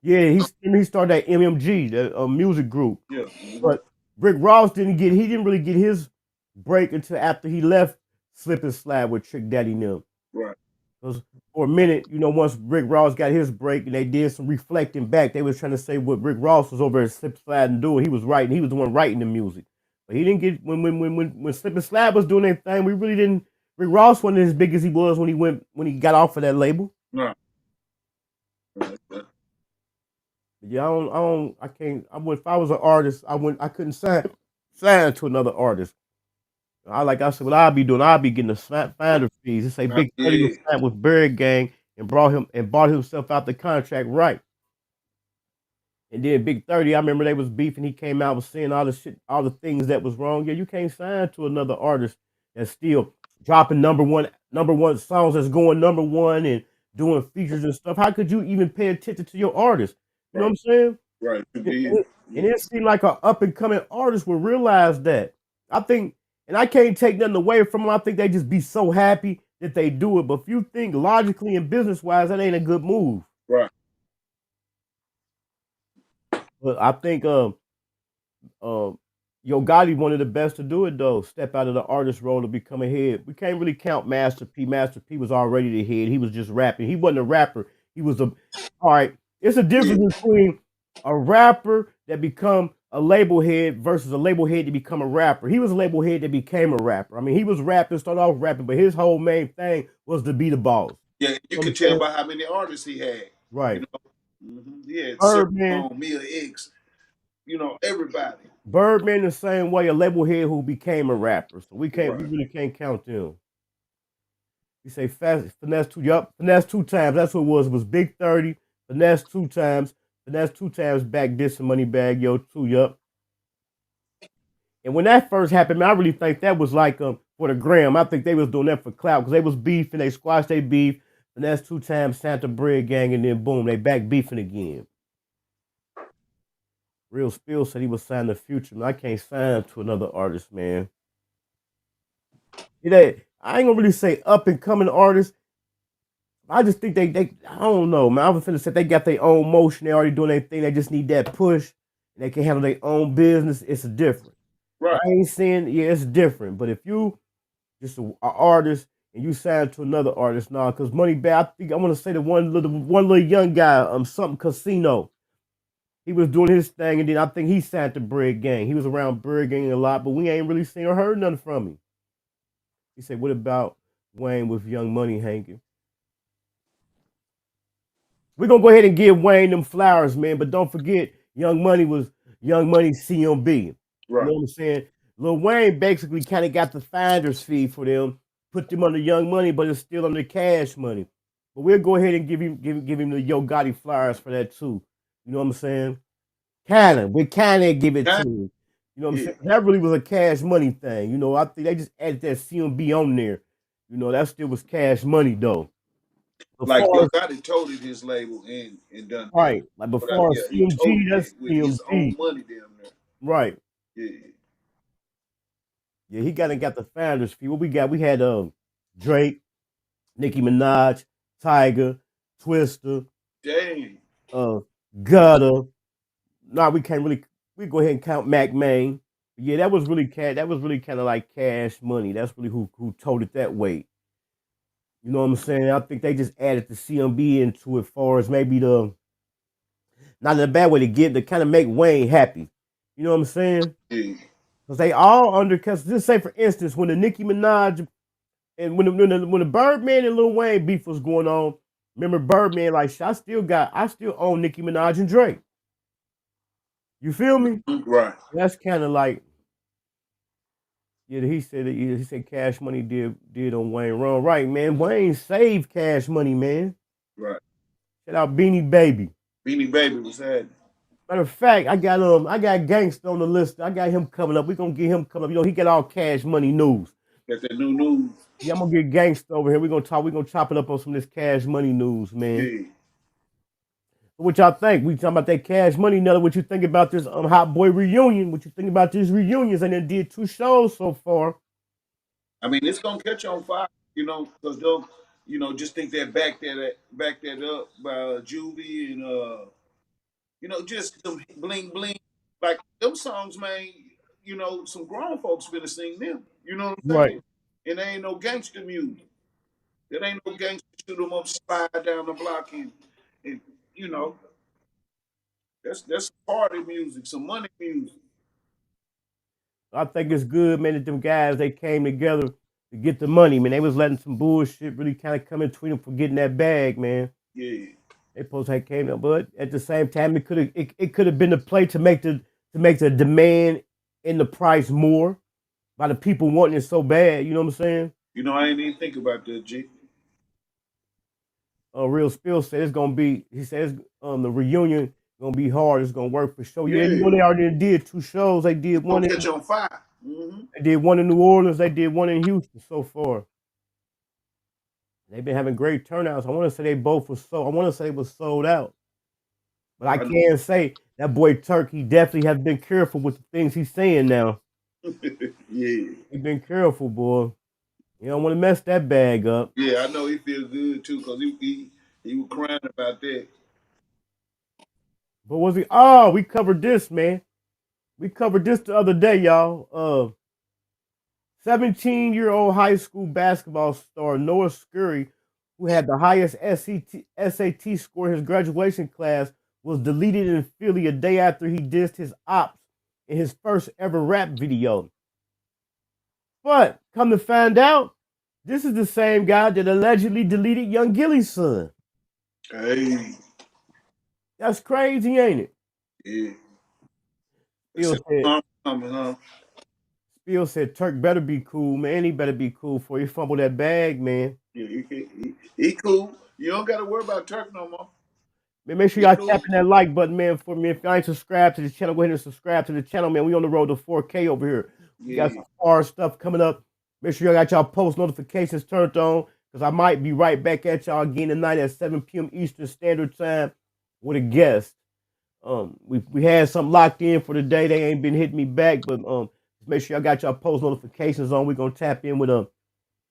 Yeah, he started that MMG, the music group. Yeah. But Rick Ross didn't really get his break until after he left Slip and Slide with Trick Daddy and them. Right. Because for a minute, once Rick Ross got his break and they did some reflecting back, they was trying to say what Rick Ross was over at Slip, Slide and doing. He was writing. He was the one writing the music. But he didn't get when Slip and Slide was doing their thing. We really didn't. Rick Ross wasn't as big as he was when he got off of that label. Right. Yeah, I can't. If I was an artist, I couldn't sign to another artist. Like I said, what I'll be doing, I'll be getting the finder fees. It's a Big 30 was signed with Bird Gang and bought himself out the contract right. And then Big 30, I remember they was beefing. He came out was saying all the shit, all the things that was wrong. Yeah, you can't sign to another artist that's still dropping number one songs that's going number one and doing features and stuff. How could you even pay attention to your artist? You know what I'm saying? Right. And it seemed like an up and coming artist will realize that. I think, and I can't take nothing away from them. I think they just be so happy that they do it. But if you think logically and business wise, that ain't a good move. Right. But I think Yo Gotti one of the best to do it though. Step out of the artist role to become a head. We can't really count Master P. Master P was already the head. He was just rapping. He wasn't a rapper. He was all right. It's a difference between a rapper that become a label head versus a label head to become a rapper. He was a label head that became a rapper. I mean, he was rapping, started off rapping, but his whole main thing was to be the boss. Yeah, you could tell by how many artists he had. You Right. know, he had Birdman. Sermon, Mia X, you know, everybody. Birdman the same way, a label head who became a rapper. So we Right. really can't count them. You say finesse two, yup, finesse 2 times. That's what it was. It was Big 30, finesse 2 times, back dissing Money Bag Yo 2, yup. And when that first happened, man, I really think that was like for the gram. I think they was doing that for clout because they was beefing, they squashed their beef, finesse 2 times, Santa Bread Gang, and then boom, they back beefing again. Real Spill said he was signed to Future. Man, I can't sign to another artist, man. I ain't gonna really say up and coming artists. I just think they I don't know, man. I was finna say they got their own motion. They already doing their thing. They just need that push. And they can handle their own business. It's different. Right. I ain't saying, yeah, it's different. But if you just an artist and you sign to another artist, nah, because Moneybag, I want to say the one little young guy, something Casino. He was doing his thing, and then I think he signed to Bread Gang. He was around Bread Gang a lot, but we ain't really seen or heard nothing from him. He said, "What about Wayne with Young Money hanging?" We're gonna go ahead and give Wayne them flowers, man. But don't forget, Young Money was Young Money CMB. Right. You know what I'm saying? Lil Wayne basically kind of got the finder's fee for them, put them under Young Money, but it's still under Cash Money. But we'll go ahead and give him the Yo Gotti flowers for that too. You know what I'm saying? We kinda give it to him. You know what I'm saying? That really was a Cash Money thing. You know, I think they just added that CMB on there. You know, that still was Cash Money though. Like Yo Gotti told it his label and done right. Like before CMG, that's with his own CMG. money down there. Right. Yeah. Yeah, he got the founders fee. What we got? We had Drake, Nicki Minaj, Tiger, Twister, Dang. Gutter. Nah, we can't really. We go ahead and count Mac Main. Yeah, that was really kind of like Cash Money. That's really who told it that way. You know what I'm saying? I think they just added the CMB into it for as maybe not in a bad way to kind of make Wayne happy. You know what I'm saying? Yeah. Because they all because just say for instance, when the Nicki Minaj and when the Birdman and Lil Wayne beef was going on, remember Birdman like I still own Nicki Minaj and Drake. You feel me? Right. That's kind of like he said Cash Money did on Wayne wrong. Right, man. Wayne saved Cash Money, man. Right. Shout out Beanie Baby. Beanie Baby was had. Matter of fact, I got Gangsta on the list. I got him coming up. We're gonna get him coming up. You know, he got all Cash Money news. Got that new news. Yeah, I'm gonna get Gangsta over here. We're gonna chop it up on some of this Cash Money news, man. Yeah. What y'all think? We talking about that Cash Money. Now, what you think about this Hot Boy reunion? What you think about these reunions? And then did 2 shows so far. I mean, it's gonna catch on fire, you know, because they'll, you know, just think that back that up by Juvie and you know, just some bling bling. Like them songs, man, you know, some grown folks finna sing them. You know what I'm saying? Right. And there ain't no gangster music. There ain't no gangster shoot them up, slide down the block and you know, that's party music, some money music. I think it's good, man, that them guys they came together to get the money, man. They was letting some bullshit really kind of come in between them for getting that bag, man. Yeah. They supposed to have came up, but at the same time, it could have been the play to make the demand and the price more by the people wanting it so bad. You know what I'm saying? You know, I ain't even think about that, G. Real Spill said it's gonna be. He says the reunion gonna be hard. It's gonna work for sure. Yeah, you know they already did 2 shows. They did one. Catch on fire. Mm-hmm. They did one in New Orleans. They did one in Houston so far. They've been having great turnouts. I want to say they both were sold. I want to say it was sold out. But I can say that boy Turk, he definitely has been careful with the things he's saying now. Yeah. He been careful, boy. You don't want to mess that bag up. Yeah, I know he feels good too, because he was crying about that. But was he? Oh, we covered this, man. We covered this the other day, y'all. 17-year-old high school basketball star Noah Scurry, who had the highest SAT score in his graduation class, was deleted in Philly a day after he dissed his ops in his first ever rap video. But come to find out, this is the same guy that allegedly deleted Young Gilly's son. Hey. That's crazy, ain't it? Yeah. Spill said Turk better be cool, man. He better be cool before he fumble that bag, man. Yeah, he cool. You don't got to worry about Turk no more. Man, make sure y'all tapping that like button, man, for me. If y'all ain't subscribed to the channel, go ahead and subscribe to the channel, man. We on the road to 4K over here. We got some hard stuff coming up. Make sure y'all got y'all post notifications turned on, because I might be right back at y'all again tonight at 7 p.m. Eastern Standard Time with a guest. We had something locked in for the day. They ain't been hitting me back, but make sure y'all got y'all post notifications on. We're gonna tap in with a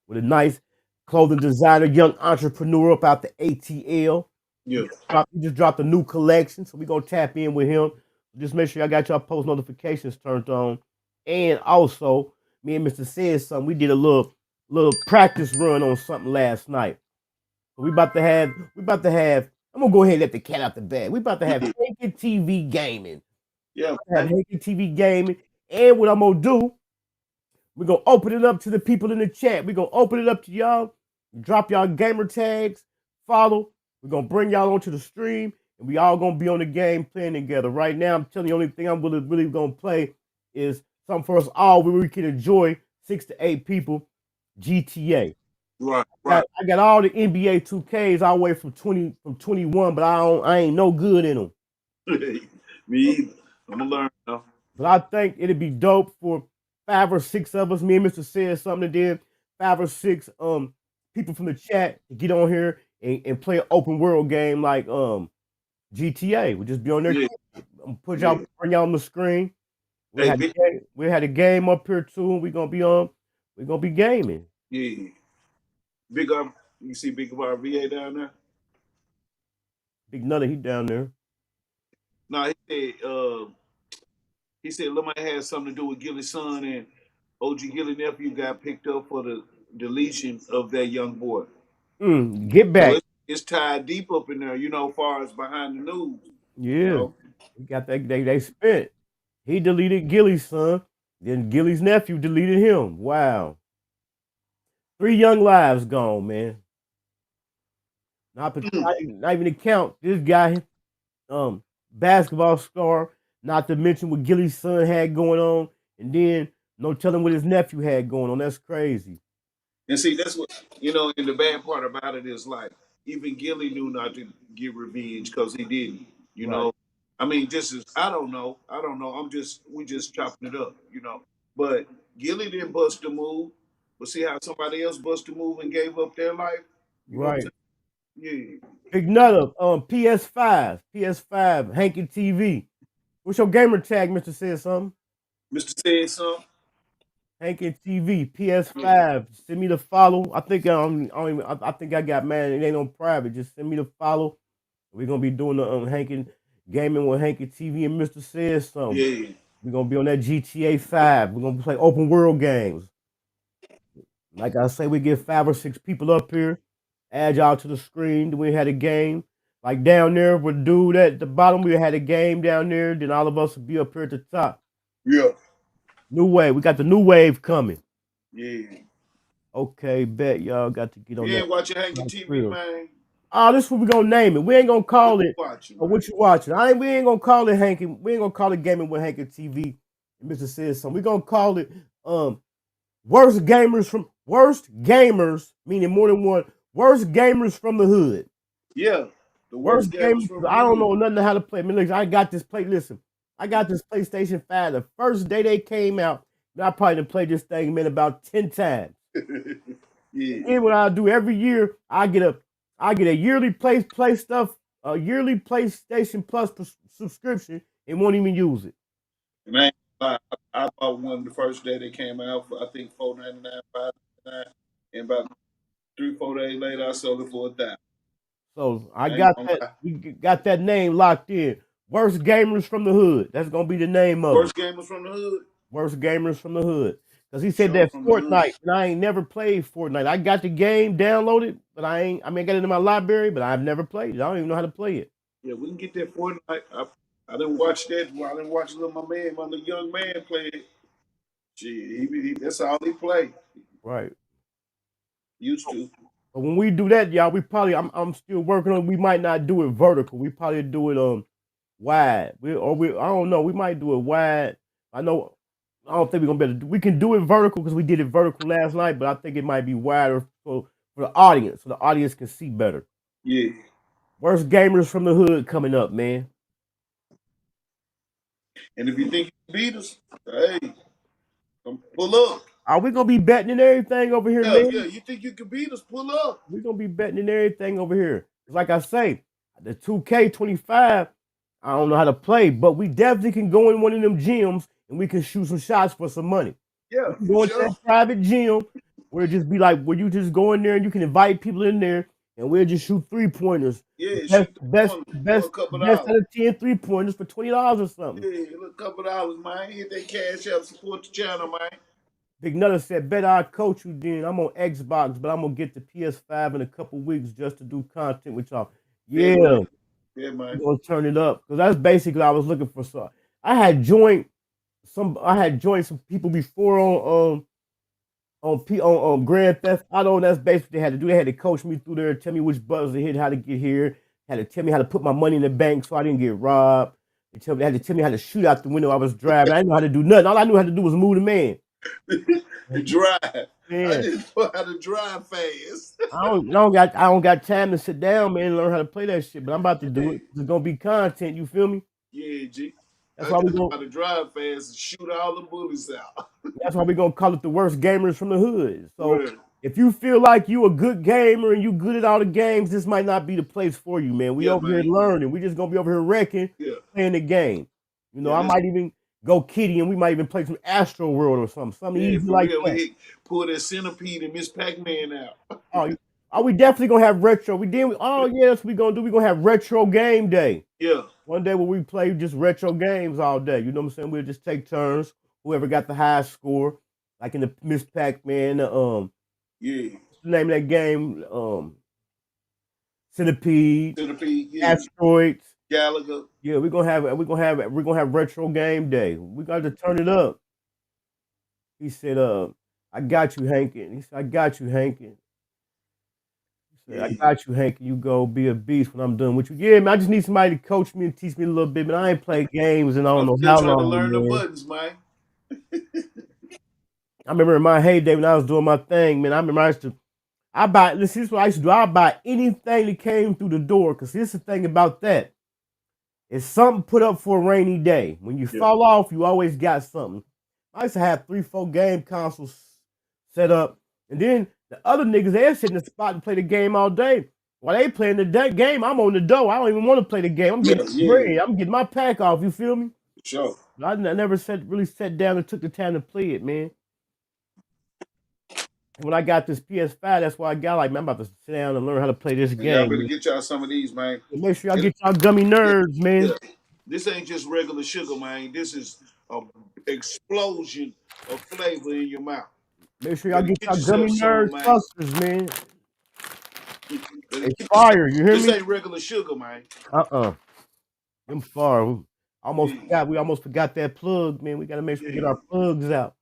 nice clothing designer, young entrepreneur up out the ATL. Yeah. He just dropped a new collection, so we're gonna tap in with him. Just make sure y'all got y'all post notifications turned on. And also, me and Mr. Said something. We did a little practice run on something last night. We about to have. I'm gonna go ahead and let the cat out the bag. We about to have Hankin TV gaming. Yeah. Have Hankin TV gaming, and what I'm gonna do, we're gonna open it up to the people in the chat. We're gonna open it up to y'all. Drop y'all gamer tags. Follow. We're going to bring y'all onto the stream, and we all going to be on the game playing together. Right now, I'm telling you, the only thing I'm really going to play is something for us all where we can enjoy 6 to 8 people, GTA. Right. I got all the NBA 2Ks all the way from 21, but I ain't no good in them. Me either. I'm going to learn now. But I think it'd be dope for 5 or 6 of us. Me and Mr. Said something, and then 5 or 6 people from the chat to get on here and play an open world game like GTA. We'll just be on there. Yeah. Bring y'all on the screen. We had a game up here too. We're gonna be gaming. Yeah. You see Big VA down there? Big Nutter, he down there. No, he said Lil Mike had something to do with Gilly's son, and OG Gilly nephew got picked up for the deletion of that young boy. Get back. So it's tied deep up in there, as far as behind the news. Yeah. We got that they spent. He deleted Gilly's son, then Gilly's nephew deleted him. Wow. 3 young lives gone, man. Not even to count this guy, basketball star, not to mention what Gilly's son had going on, and then no telling what his nephew had going on. That's crazy. And see, that's what, and the bad part about it is, like, even Gilly knew not to get revenge because he didn't, know. I mean, I don't know. We just chopping it up, But Gilly didn't bust a move. But see how somebody else busted a move and gave up their life? You know what I'm saying? Yeah. Big Nutter, PS5, Hankin TV. What's your gamer tag, Mr. Said Something? Mr. Said Something? Hankin TV, PS5. Send me the follow. I think I got mad. It ain't on private. Just send me the follow. We're gonna be doing the Hankin gaming with Hankin TV and Mr. Said Something. Yeah. We're gonna be on that GTA 5. We're gonna play open world games. Like I say, we get 5 or 6 people up here. Add y'all to the screen. Then we had a game. Like down there with the dude at the bottom, we had a game down there. Then all of us would be up here at the top. Yeah. New wave. We got the new wave coming. Yeah. Okay, bet y'all got to get on that. You ain't watching Hankin TV, man. Oh, this is what we gonna name it. We ain't gonna call it. What you watching? We ain't gonna call it Hankin. We ain't gonna call it gaming with Hankin TV. Mr. Says something. We gonna call it worst gamers, meaning more than one. Worst gamers from the hood. Yeah. The worst gamers from the hood. I don't know nothing how to play. I mean, I got this Listen, I got this PlayStation 5. The first day they came out, I probably done played this thing, man, about 10 times. Yeah. And what I do every year, I get a yearly play stuff, a yearly PlayStation Plus subscription, and won't even use it. Man, I bought one the first day they came out for, I think, $4.99, $5.99, and about 3-4 days later I sold it for $1,000. So we got that name locked in. Worst gamers from the hood. That's gonna be the name of Worst gamers from the hood. Worst gamers from the hood. Because he said that Fortnite, and I ain't never played Fortnite. I got the game downloaded, but I got it in my library, but I've never played it. I don't even know how to play it. Yeah, we can get that Fortnite. I didn't watch that. I didn't watch my little young man play it. Shit, that's all he played. Right. Used to. But when we do that, y'all, we probably I'm still working on. We might not do it vertical. We probably do it wide. I don't know. We might do it wide. I know. I don't think we're gonna be able to. We can do it vertical because we did it vertical last night, but I think it might be wider for the audience, so the audience can see better. Yeah. Worst gamers from the hood coming up, man. And if you think you beat us, hey, come pull up. Are we gonna be betting and everything over here, Yeah, man? yeah. You think you can beat us? Pull up. We're gonna be betting and everything over here. Like I say, the 2K25, I don't know how to play, but we definitely can go in one of them gyms and we can shoot some shots for some money. Yeah, We can go into that private gym where it just be like where you just go in there and you can invite people in there and we'll just shoot 3-pointers. Yeah, Best a couple out dollars. of 10 3-pointers for $20 or something. Yeah, a couple dollars, man. Hit that cash up, support the channel, man. Big Nutter said, bet I'll coach you then. I'm on Xbox, but I'm going to get the PS5 in a couple weeks just to do content with y'all. Yeah. Yeah, man. I'm going to turn it up. Because that's basically I was looking for. So I had joined some people before on Grand Theft Auto, and that's basically what they had to do. They had to coach me through there, tell me which buttons to hit, how to get here, had to tell me how to put my money in the bank so I didn't get robbed. They had to tell me how to shoot out the window I was driving. I didn't know how to do nothing. All I knew how to do was move the man. Drive. Yeah. I just know how to drive fast. I don't got time to sit down, man, and learn how to play that shit. But I'm about to do it. It's gonna be content. You feel me? Yeah, G. That's why we know go how to drive fast and shoot all the bullies out. That's why we gonna call it the worst gamers from the hood. So Right. if you feel like you a good gamer and you good at all the games, this might not be the place for you, man. We over here learning. We just gonna be over here wrecking, playing the game. You know, I might even go kitty and we might even play some Astro World or something. Something easy like that. Pull that Centipede and Miss Pac-Man out. We definitely gonna have retro. That's what we gonna do. We gonna have retro game day. Yeah. One day where we play just retro games all day. You know what I'm saying? We'll just take turns. Whoever got the highest score, like in the Miss Pac-Man, yeah. What's the name of that game? Centipede, yeah. Asteroids, Gallagher. Yeah, we're gonna have retro game day. We got to turn it up. He said, I got you, Hankin. He said, I got you, Hankin. He said, I got you, Hankin. You go be a beast when I'm done with you. Yeah, man, I just need somebody to coach me and teach me a little bit, man. I ain't played games and I don't know how long. I'm trying to learn the buttons, man. I remember in my heyday when I was doing my thing, man. I remember this is what I used to do. I buy anything that came through the door, because here's the thing about that. It's something put up for a rainy day. When you fall off, you always got something. I used to have 3-4 game consoles set up, and then the other niggas, they're sitting in the spot and play the game all day. While they playing the game, I'm on the door. I don't even want to play the game. I'm getting bread. I'm getting my pack off. You feel me? Sure. I never really sat down and took the time to play it, man. And when I got this PS5, that's why I got like, man, I'm about to sit down and learn how to play this game. Y'all better get y'all some of these, man. Make sure y'all get y'all gummy nerds, man. This ain't just regular sugar, man. This is an explosion of flavor in your mouth. Make sure y'all get y'all gummy nerds clusters, man. It's fire, you hear me? This ain't regular sugar, man. Them far. We almost forgot that plug, man. We gotta make sure we get our plugs out.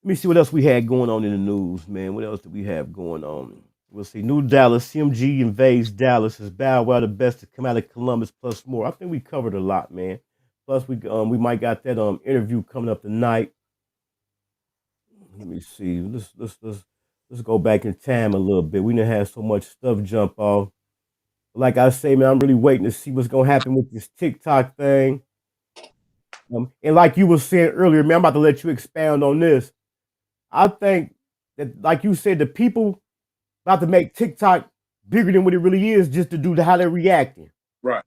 Let me see what else we had going on in the news, man. What else do we have going on? We'll see. New Dallas, CMG invades Dallas. Is Bow Wow the best to come out of Columbus plus more? I think we covered a lot, man. Plus we might got that interview coming up tonight. Let me see. Let's go back in time a little bit. We done had so much stuff jump off. Like I say, man, I'm really waiting to see what's gonna happen with this TikTok thing. And like you were saying earlier, man, I'm about to let you expound on this. I think that, like you said, the people about to make TikTok bigger than what it really is, just to do how they're reacting. Right.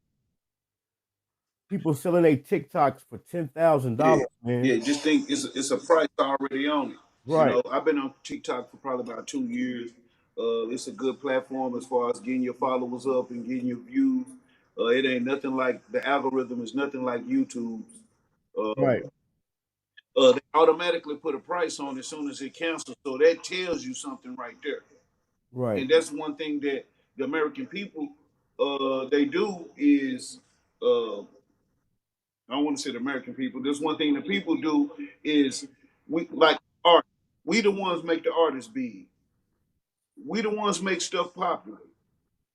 People selling their TikToks for $10,000, man. Yeah, just think it's a price already on it. Right. You know, I've been on TikTok for probably about 2 years. It's a good platform as far as getting your followers up and getting your views. It ain't nothing like the algorithm is nothing like YouTube's. Right. They automatically put a price on as soon as it cancels, so that tells you something right there. Right. And that's one thing that the American people they do is I don't want to say the American people. There's one thing the people do is we like art. We the ones make the artists big. We the ones make stuff popular.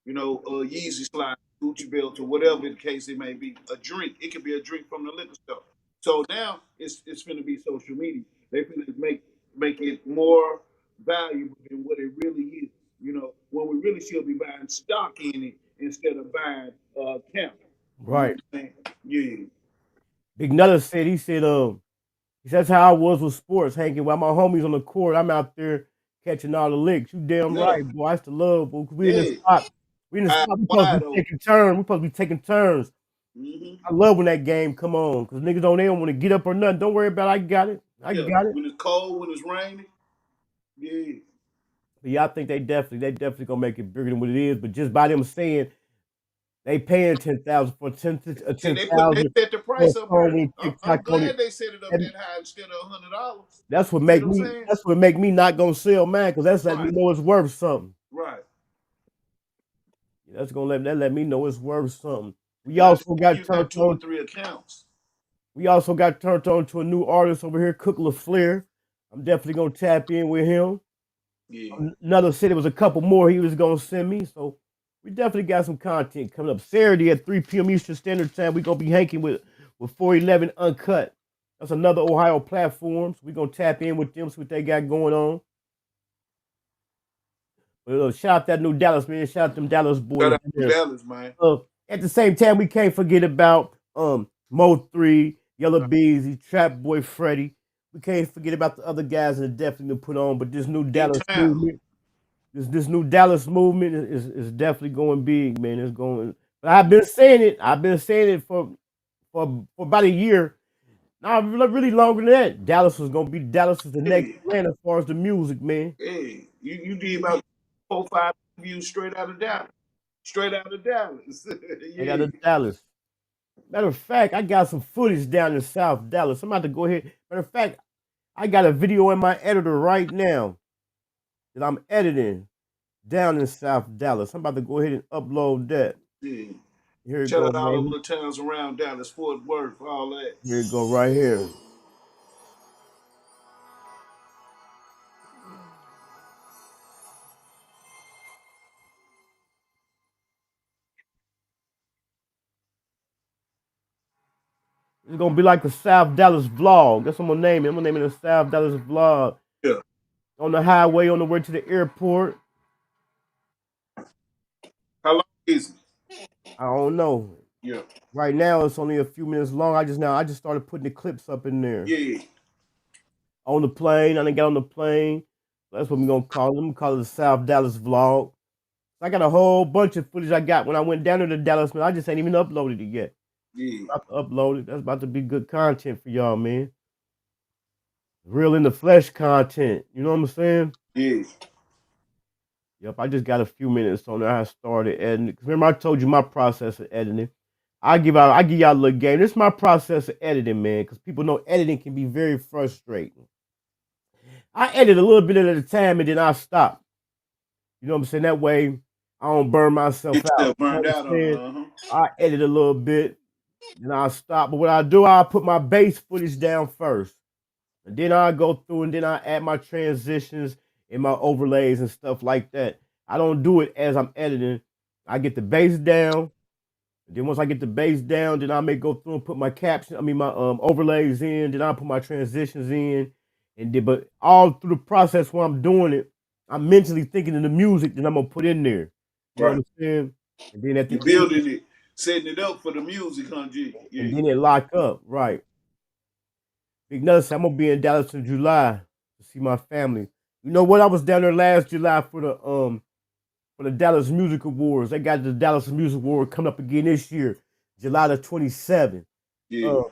You know, Yeezy slide, Gucci belt, or whatever the case it may be. A drink. It could be a drink from the liquor store. So now it's going to be social media. They're going to make it more valuable than what it really is. You know, when we really should be buying stock in it instead of buying camp. You know Right. what I'm saying? Yeah. Big Nutter said, he said, that's how I was with sports, Hankin. While my homies on the court, I'm out there catching all the licks. You damn Yeah. right, boy. That's the love, boy. We in the Yeah. spot. We supposed to be taking turns. We supposed to be taking turns. Mm-hmm. I love when that game come on, because niggas they don't want to get up or nothing. Don't worry about it. I got it. I got it. When it's cold, when it's raining. Yeah. But yeah, I think they definitely gonna make it bigger than what it is. But just by them saying they paying 10,000 for 10,000. They set the price up there. I'm glad it. they set it up that high instead of $100. That's what You make know what me. I'm saying? That's what make me not gonna sell mine, because that's letting me know it's worth something. Right. That's gonna let me know it's worth something. We Now, also got you got 2 or 3 accounts. We also got turned on to a new artist over here, Cook LaFleur. I'm definitely gonna tap in with him. Yeah. Another said it was a couple more he was gonna send me, so we definitely got some content coming up. Saturday at 3 p.m. Eastern Standard Time, we're gonna be hanking with 411 Uncut. That's another Ohio platform. So we're gonna tap in with them, see what they got going on. But, shout out that new Dallas, man. Shout out them Dallas boys. Shout out to Dallas, man. At the same time, we can't forget about Mo 3, Yellow Beezy, Trap Boy Freddy. We can't forget about the other guys that are definitely put on. But this new Dallas movement, this new Dallas movement is definitely going big, man. It's going. But I've been saying it for about a year. Now, really longer than that. Dallas is gonna be Dallas is the next Atlanta as far as the music, man. Hey, you did about 4 or 5 views straight out of Dallas. Straight out of Dallas. I got a Dallas. Matter of fact, I got some footage down in South Dallas. I'm about to go ahead. Matter of fact, I got a video in my editor right now that I'm editing down in South Dallas. I'm about to go ahead and upload that. Yeah. Here it Shout go, out all man. over the towns around Dallas, Fort Worth, all that. Here it go right here. It's gonna be like a South Dallas vlog. That's what I'm gonna name it. I'm gonna name it a South Dallas vlog. Yeah. On the highway, on the way to the airport. How long is it? I don't know. Yeah. Right now, it's only a few minutes long. I just started putting the clips up in there. Yeah. On the plane, I didn't get on the plane. That's what we're gonna call it. I'm gonna call it the South Dallas vlog. I got a whole bunch of footage I got when I went down to the Dallas, man. I just ain't even uploaded it yet. Yeah. About to upload it. That's about to be good content for y'all, man. Real in the flesh content. You know what I'm saying? Yeah. Yep, I just got a few minutes on there. I started editing. Remember, I told you my process of editing. I give y'all a little game. This is my process of editing, man, because people know editing can be very frustrating. I edit a little bit at a time and then I stop. You know what I'm saying? That way I don't burn myself out. Burned out on, I edit a little bit, then I stop. But what I do, I put my base footage down first. And then I go through and then I add my transitions and my overlays and stuff like that. I don't do it as I'm editing. I get the bass down. And then once I get the bass down, then I may go through and put my my overlays in. Then I put my transitions in. And then, but all through the process while I'm doing it, I'm mentally thinking of the music that I'm gonna put in there. You know what I'm saying? And then at the building it, setting it up for the music, huh, G? Yeah. And then it lock up, right? Big Nuts, I'm gonna be in Dallas in July to see my family. You know what? I was down there last July for the Dallas Music Awards. They got the Dallas Music Award coming up again this year, July the 27th. Yeah.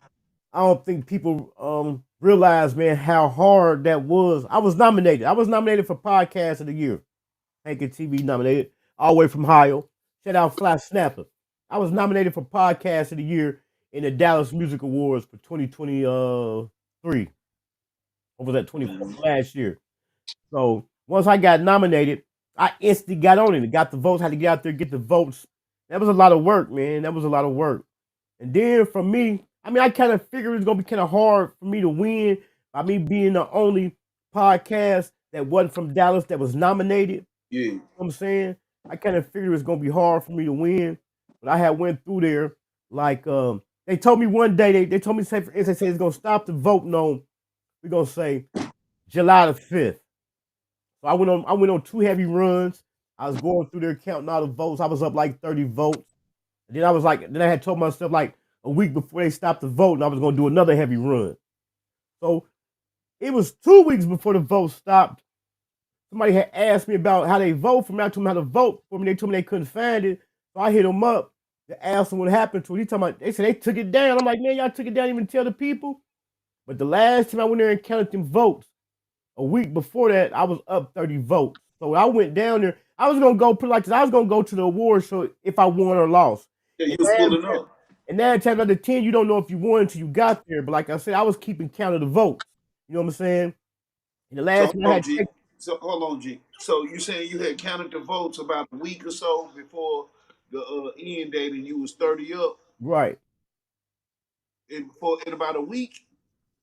I don't think people realize, man, how hard that was. I was nominated. For Podcast of the Year. Hankin TV nominated, all the way from Ohio. Shout out Fly Snapper. I was nominated for Podcast of the Year in the Dallas Music Awards for 2023. What was that, 24 last year? So once I got nominated, I instantly got on it. Got the votes, had to get out there, get the votes. That was a lot of work, man. That was a lot of work. And then for me, I mean, I kind of figured it was gonna be kind of hard for me to win by me being the only podcast that wasn't from Dallas that was nominated. Yeah. You know what I'm saying? I kind of figured it was gonna be hard for me to win, but I had went through there. Like they told me one day, they told me, say for instance, they said it's gonna stop the voting on, we're gonna say July the 5th. So I went on 2 heavy runs. I was going through there counting all the votes. I was up like 30 votes. And then I had told myself like a week before they stopped the vote, and I was gonna do another heavy run. So it was 2 weeks before the vote stopped. Somebody had asked me about how they vote for me. I told them how to vote for me. They told me they couldn't find it. So I hit them up to ask them what happened to it. They said they took it down. I'm like, man, y'all took it down, didn't even tell the people. But the last time I went there and counted them votes, a week before that, I was up 30 votes. So I went down there. I was gonna go put like this. I was gonna go to the award show if I won or lost. Yeah, you was pulling up. And 9 times out of 10, you don't know if you won until you got there. But like I said, I was keeping count of the votes. You know what I'm saying? And the last time I had checked. So hold on, G. So you saying you had counted the votes about a week or so before the end date, and you was 30 up? Right. In about a week?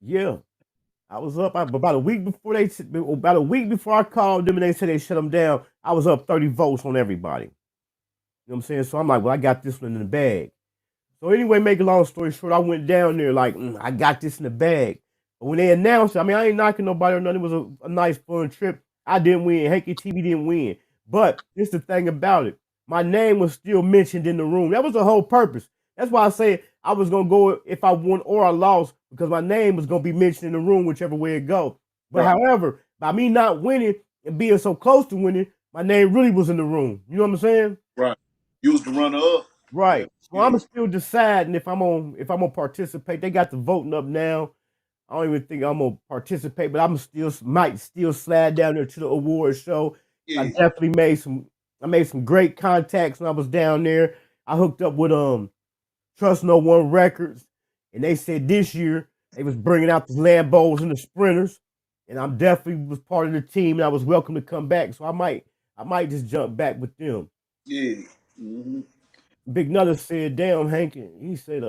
Yeah. I was up about a week before I called them and they said they shut them down. I was up 30 votes on everybody. You know what I'm saying? So I'm like, well, I got this one in the bag. So anyway, make a long story short, I went down there like, I got this in the bag. But when they announced it, I mean, I ain't knocking nobody or nothing. It was a nice, fun trip. I didn't win. Hankin TV didn't win. But this is the thing about it. My name was still mentioned in the room. That was the whole purpose. That's why I say I was going to go if I won or I lost, because my name was going to be mentioned in the room, whichever way it go. But however, by me not winning and being so close to winning, my name really was in the room. You know what I'm saying? Right. You was the runner up. Right. So I'm still deciding if I'm gonna participate. They got the voting up now. I don't even think I'm gonna participate, but might still slide down there to the award show. Yeah. I definitely made some great contacts when I was down there. I hooked up with Trust No One Records, and they said this year they was bringing out the Lambos and the Sprinters, and I'm definitely was part of the team, and I was welcome to come back. So I might just jump back with them. Yeah. Mm-hmm. Big Nutter said, damn, Hankin. He said,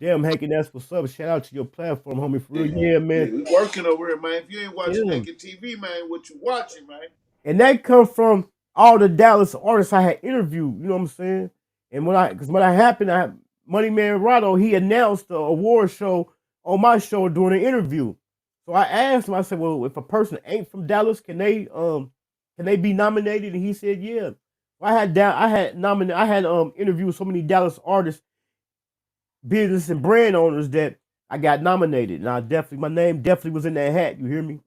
damn, Hankin, that's what's up. Shout out to your platform, homie, for real. Yeah, man. Yeah, we working over here, man. If you ain't watching Hankin TV, man, what you watching, man? And that come from all the Dallas artists I had interviewed, you know what I'm saying? And when I happened, Money Man Rado, he announced the award show on my show during the interview. So I asked him, I said, well, if a person ain't from Dallas, can they be nominated? And he said, yeah. I had interviewed so many Dallas artists, business and brand owners that I got nominated, and my name definitely was in that hat. You hear me?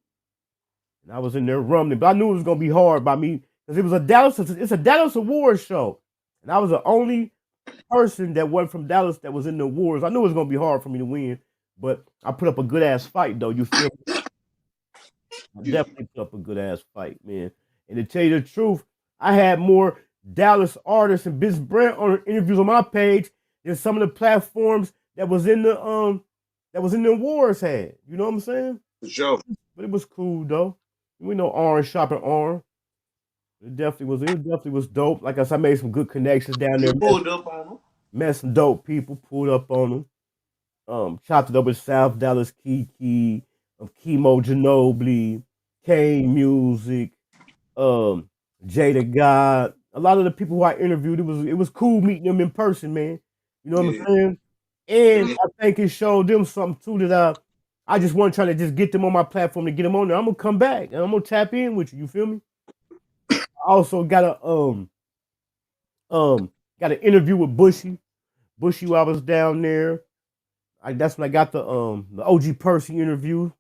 And I was in there rumbling, but I knew it was gonna be hard by me because it's a Dallas award show, and I was the only person that wasn't from Dallas that was in the awards. I knew it was gonna be hard for me to win, but I put up a good ass fight though. You feel me? I definitely put up a good ass fight, man. And to tell you the truth, I had more Dallas artists and business brand owner interviews on my page than some of the platforms that was in the awards had. You know what I'm saying? For sure. But it was cool though. We know Orange shopping Orange. It definitely was dope. Like I said, I made some good connections down there. Pulled up on them. Met some dope people, pulled up on them. Chopped it up with South Dallas Kiki, Chemo Ginobili, Kane Music, Jada God, a lot of the people who I interviewed, it was cool meeting them in person, man. You know what I'm saying? And I think it showed them something too that I just wasn't trying to just get them on my platform to get them on there. I'm gonna come back and I'm gonna tap in with you. You feel me? I also got an interview with Bushy. Bushy while I was down there. That's when I got the OG Percy interview.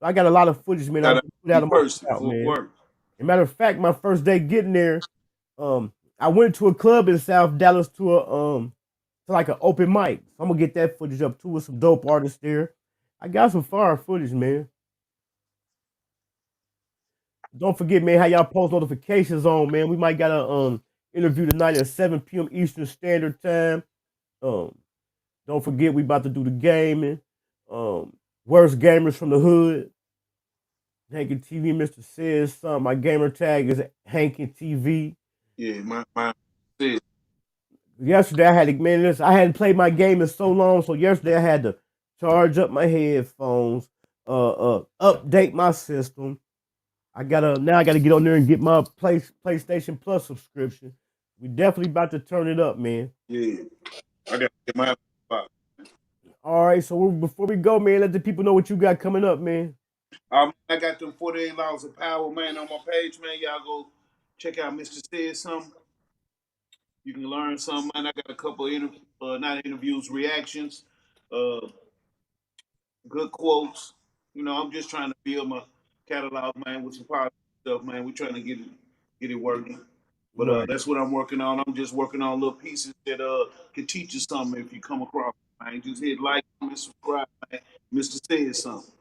I got a lot of footage, man. I put out of my account, man. As a matter of fact, my first day getting there, I went to a club in South Dallas to like an open mic. So I'm gonna get that footage up too with some dope artists there. I got some fire footage, man. Don't forget, man, how y'all post notifications on, man. We might got a interview tonight at 7 p.m. Eastern Standard Time. Don't forget, we about to do the gaming. Worst gamers from the hood. Hankin TV, Mr. Says Something. My gamer tag is Hankin TV. Yeah, my says. Yesterday I had to, man, listen, I hadn't played my game in so long, so yesterday I had to charge up my headphones, update my system. I gotta get on there and get my PlayStation Plus subscription. We definitely about to turn it up, man. Yeah, I gotta get my. All right, so before we go, man, let the people know what you got coming up, man. I got them 48 Laws of Power, man, on my page, man. Y'all go check out Mr. Said Something. You can learn something, man. I got a couple of not interviews, reactions, good quotes. You know, I'm just trying to build my catalog, man, with some positive stuff, man. We're trying to get it working. But Right. that's what I'm working on. I'm just working on little pieces that can teach you something if you come across, man. Just hit like and subscribe, man. Mr. Said Something.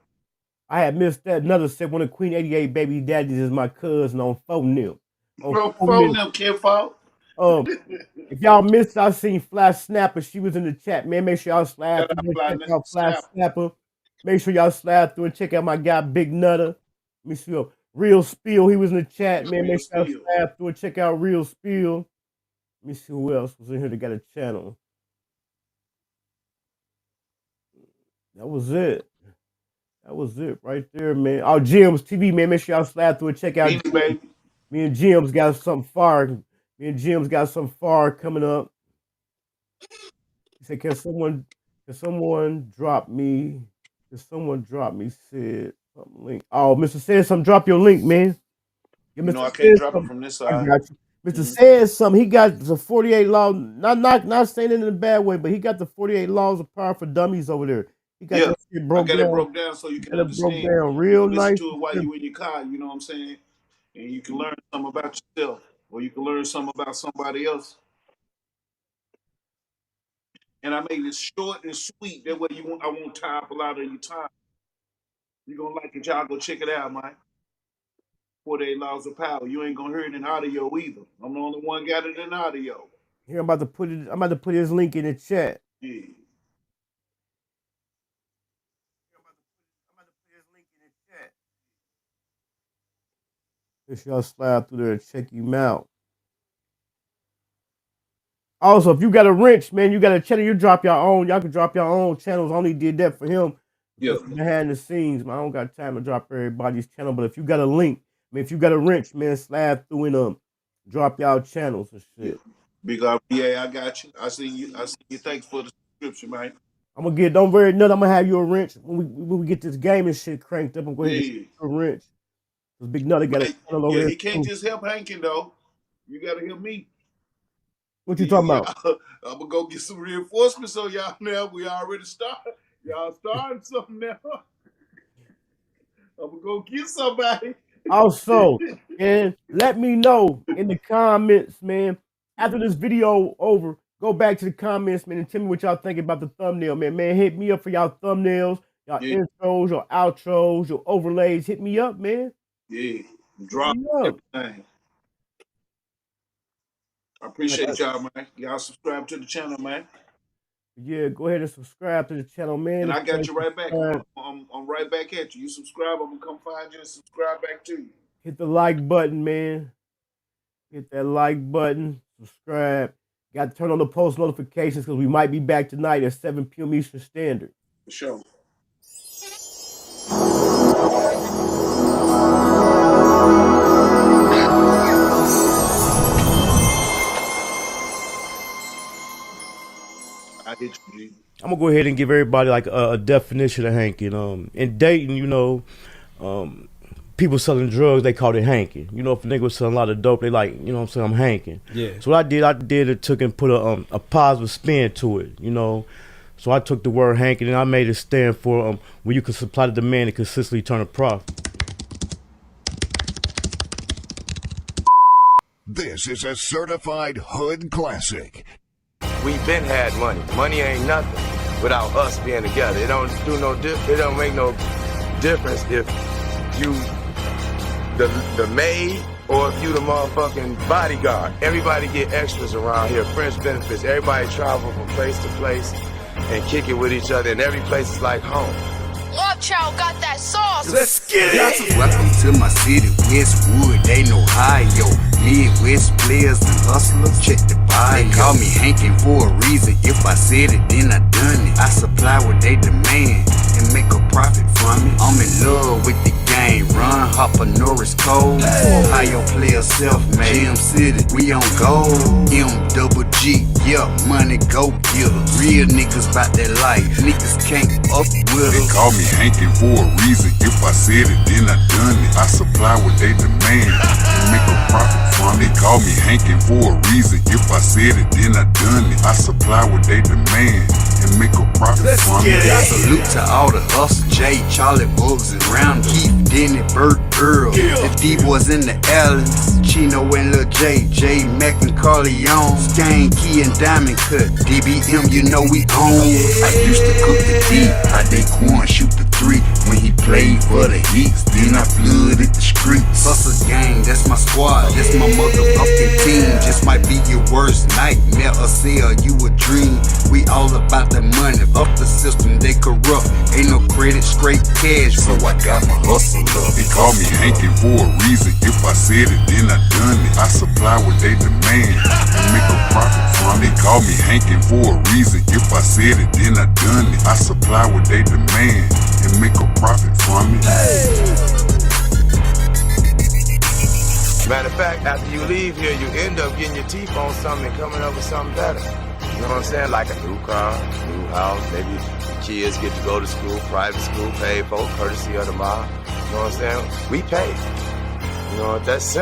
I had missed that. Another said one of Queen 88 baby daddies is my cousin on phone them. Bro, phone them, can't fault. If y'all missed, I seen Flash Snapper. She was in the chat, man. Make sure y'all slide through and check out Flash Snapper. Make sure y'all slide through and check out my guy Big Nutter. Let me see. Real Spiel, he was in the chat, man. Make sure y'all slide through and check out Real Spiel. Let me see who else was in here that got a channel. That was it. That was it right there, man. Oh, Jim's TV, man. Make sure y'all slide through and check out. Me and Jim's got something fire. Me and Jim's got some fire coming up. He said, can someone drop me? Can someone drop me? Said something link. Oh, Mr. Said something. Drop your link, man. Yeah, no, I can't drop it from this side. I got you. Mr. Said something. He got the 48 laws. Not saying it in a bad way, but he got the 48 laws of power for dummies over there. He got that shit broke down. It broke down so you can understand. Broke down real nice. Listen to it while you in your car. You know what I'm saying? And you can learn something about yourself, or you can learn something about somebody else. And I made it short and sweet. That way I won't tie up a lot of your time. You're gonna like it, y'all. Go check it out, man. 48 Laws of Power. You ain't gonna hear it in audio either. I'm the only one got it in audio. Here, I'm about to put his link in the chat. Yeah. Make sure y'all slide through there and check him out. Also, if you got a wrench, man, you got a channel, you drop your own. Y'all can drop your own channels. I only did that for him. Yeah. Behind the scenes, man. I don't got time to drop everybody's channel. But if you got a link, I mean, if you got a wrench, man, slide through and drop y'all channels and shit. Big RPA, I got you. I see you. Thanks for the subscription, man. I'm gonna get, don't worry, nothing. I'm gonna have you a wrench when we get this gaming shit cranked up. I'm gonna get a wrench. Big Nutter got a channel over there. He can't just help Hankin though. You gotta help me. What you talking about? I'm gonna go get some reinforcements on y'all now. We already started. Y'all starting something now. I'm gonna go get somebody. Also, and let me know in the comments, man. After this video over, go back to the comments, man, and tell me what y'all think about the thumbnail, man. Man, hit me up for y'all thumbnails, y'all intros, your outros, your overlays. Hit me up, man. Yeah, drop everything. I appreciate y'all, man. Y'all subscribe to the channel, man. Yeah, go ahead and subscribe to the channel, man. And I got you right back. I'm right back at you. You subscribe, I'm gonna come find you and subscribe back to you. Hit the like button, man. Hit that like button. Subscribe. Got to turn on the post notifications because we might be back tonight at 7 p.m. Eastern Standard. For sure. I'm gonna go ahead and give everybody like a definition of hanking. In Dayton, you know, people selling drugs, they call it hanking. You know, if a nigga was selling a lot of dope, they like, you know what I'm saying, I'm hanking. Yeah. So what I did it took and put a positive spin to it, you know. So I took the word hanking and I made it stand for when you can supply the demand and consistently turn a profit. This is a certified hood classic. We been had money. Money ain't nothing without us being together. It don't make no difference if you the maid or if you the motherfucking bodyguard. Everybody get extras around here, friends benefits. Everybody travel from place to place and kick it with each other, and every place is like home. Love Chhyld got that sauce. Let's get it. Welcome to my city, Westwood, they know Ohio. Midwest players and hustlers, check the bio. They call me Hankin for a reason. If I said it, then I done it. I supply what they demand and make a profit from it. I'm in love with the game. Run, Hopper, Norris, Cole. Ohio player self-made. Jam City, we on gold. M-double-G, yeah, money go getters. Real niggas bout that life. Niggas can't up with us. They call me Hankin for a reason. If I said it, then I done it. I supply what they demand and make a profit from it. They call me Hankin for a reason. If I said it, then I done it. I supply what they demand and make a profit from it. I salute to all the hustle, Jay, Charlie, Bugs, and Round, Keith, Denny, Bert, Earl, the D-boys in the alleys, Chino and Lil J, J, Mac and Carleon, Skane, Key and Diamond Cut, DBM, you know we own. I used to cook the D, I did corn, shoot the 3 when he played for the Heats. Then I flooded the streets. Hustle gang, that's my squad, that's my motherfucking team. Just might be your worst nightmare or sell you a dream. We all about the money, up the system, they corrupt. Ain't no credit, straight cash, so I got my hustle up. They call me Hankin for a reason. If I said it, then I done it. I supply what they demand and make a profit from it. They call me Hankin for a reason. If I said it, then I done it. I supply what they demand and make a profit from it. Matter of fact, after you leave here, you end up getting your teeth on something and coming up with something better. You know what I'm saying? Like a new car, new house, maybe kids get to go to school, private school, paid for, courtesy of the mob. You know what I'm saying? We pay. You know, that's simple.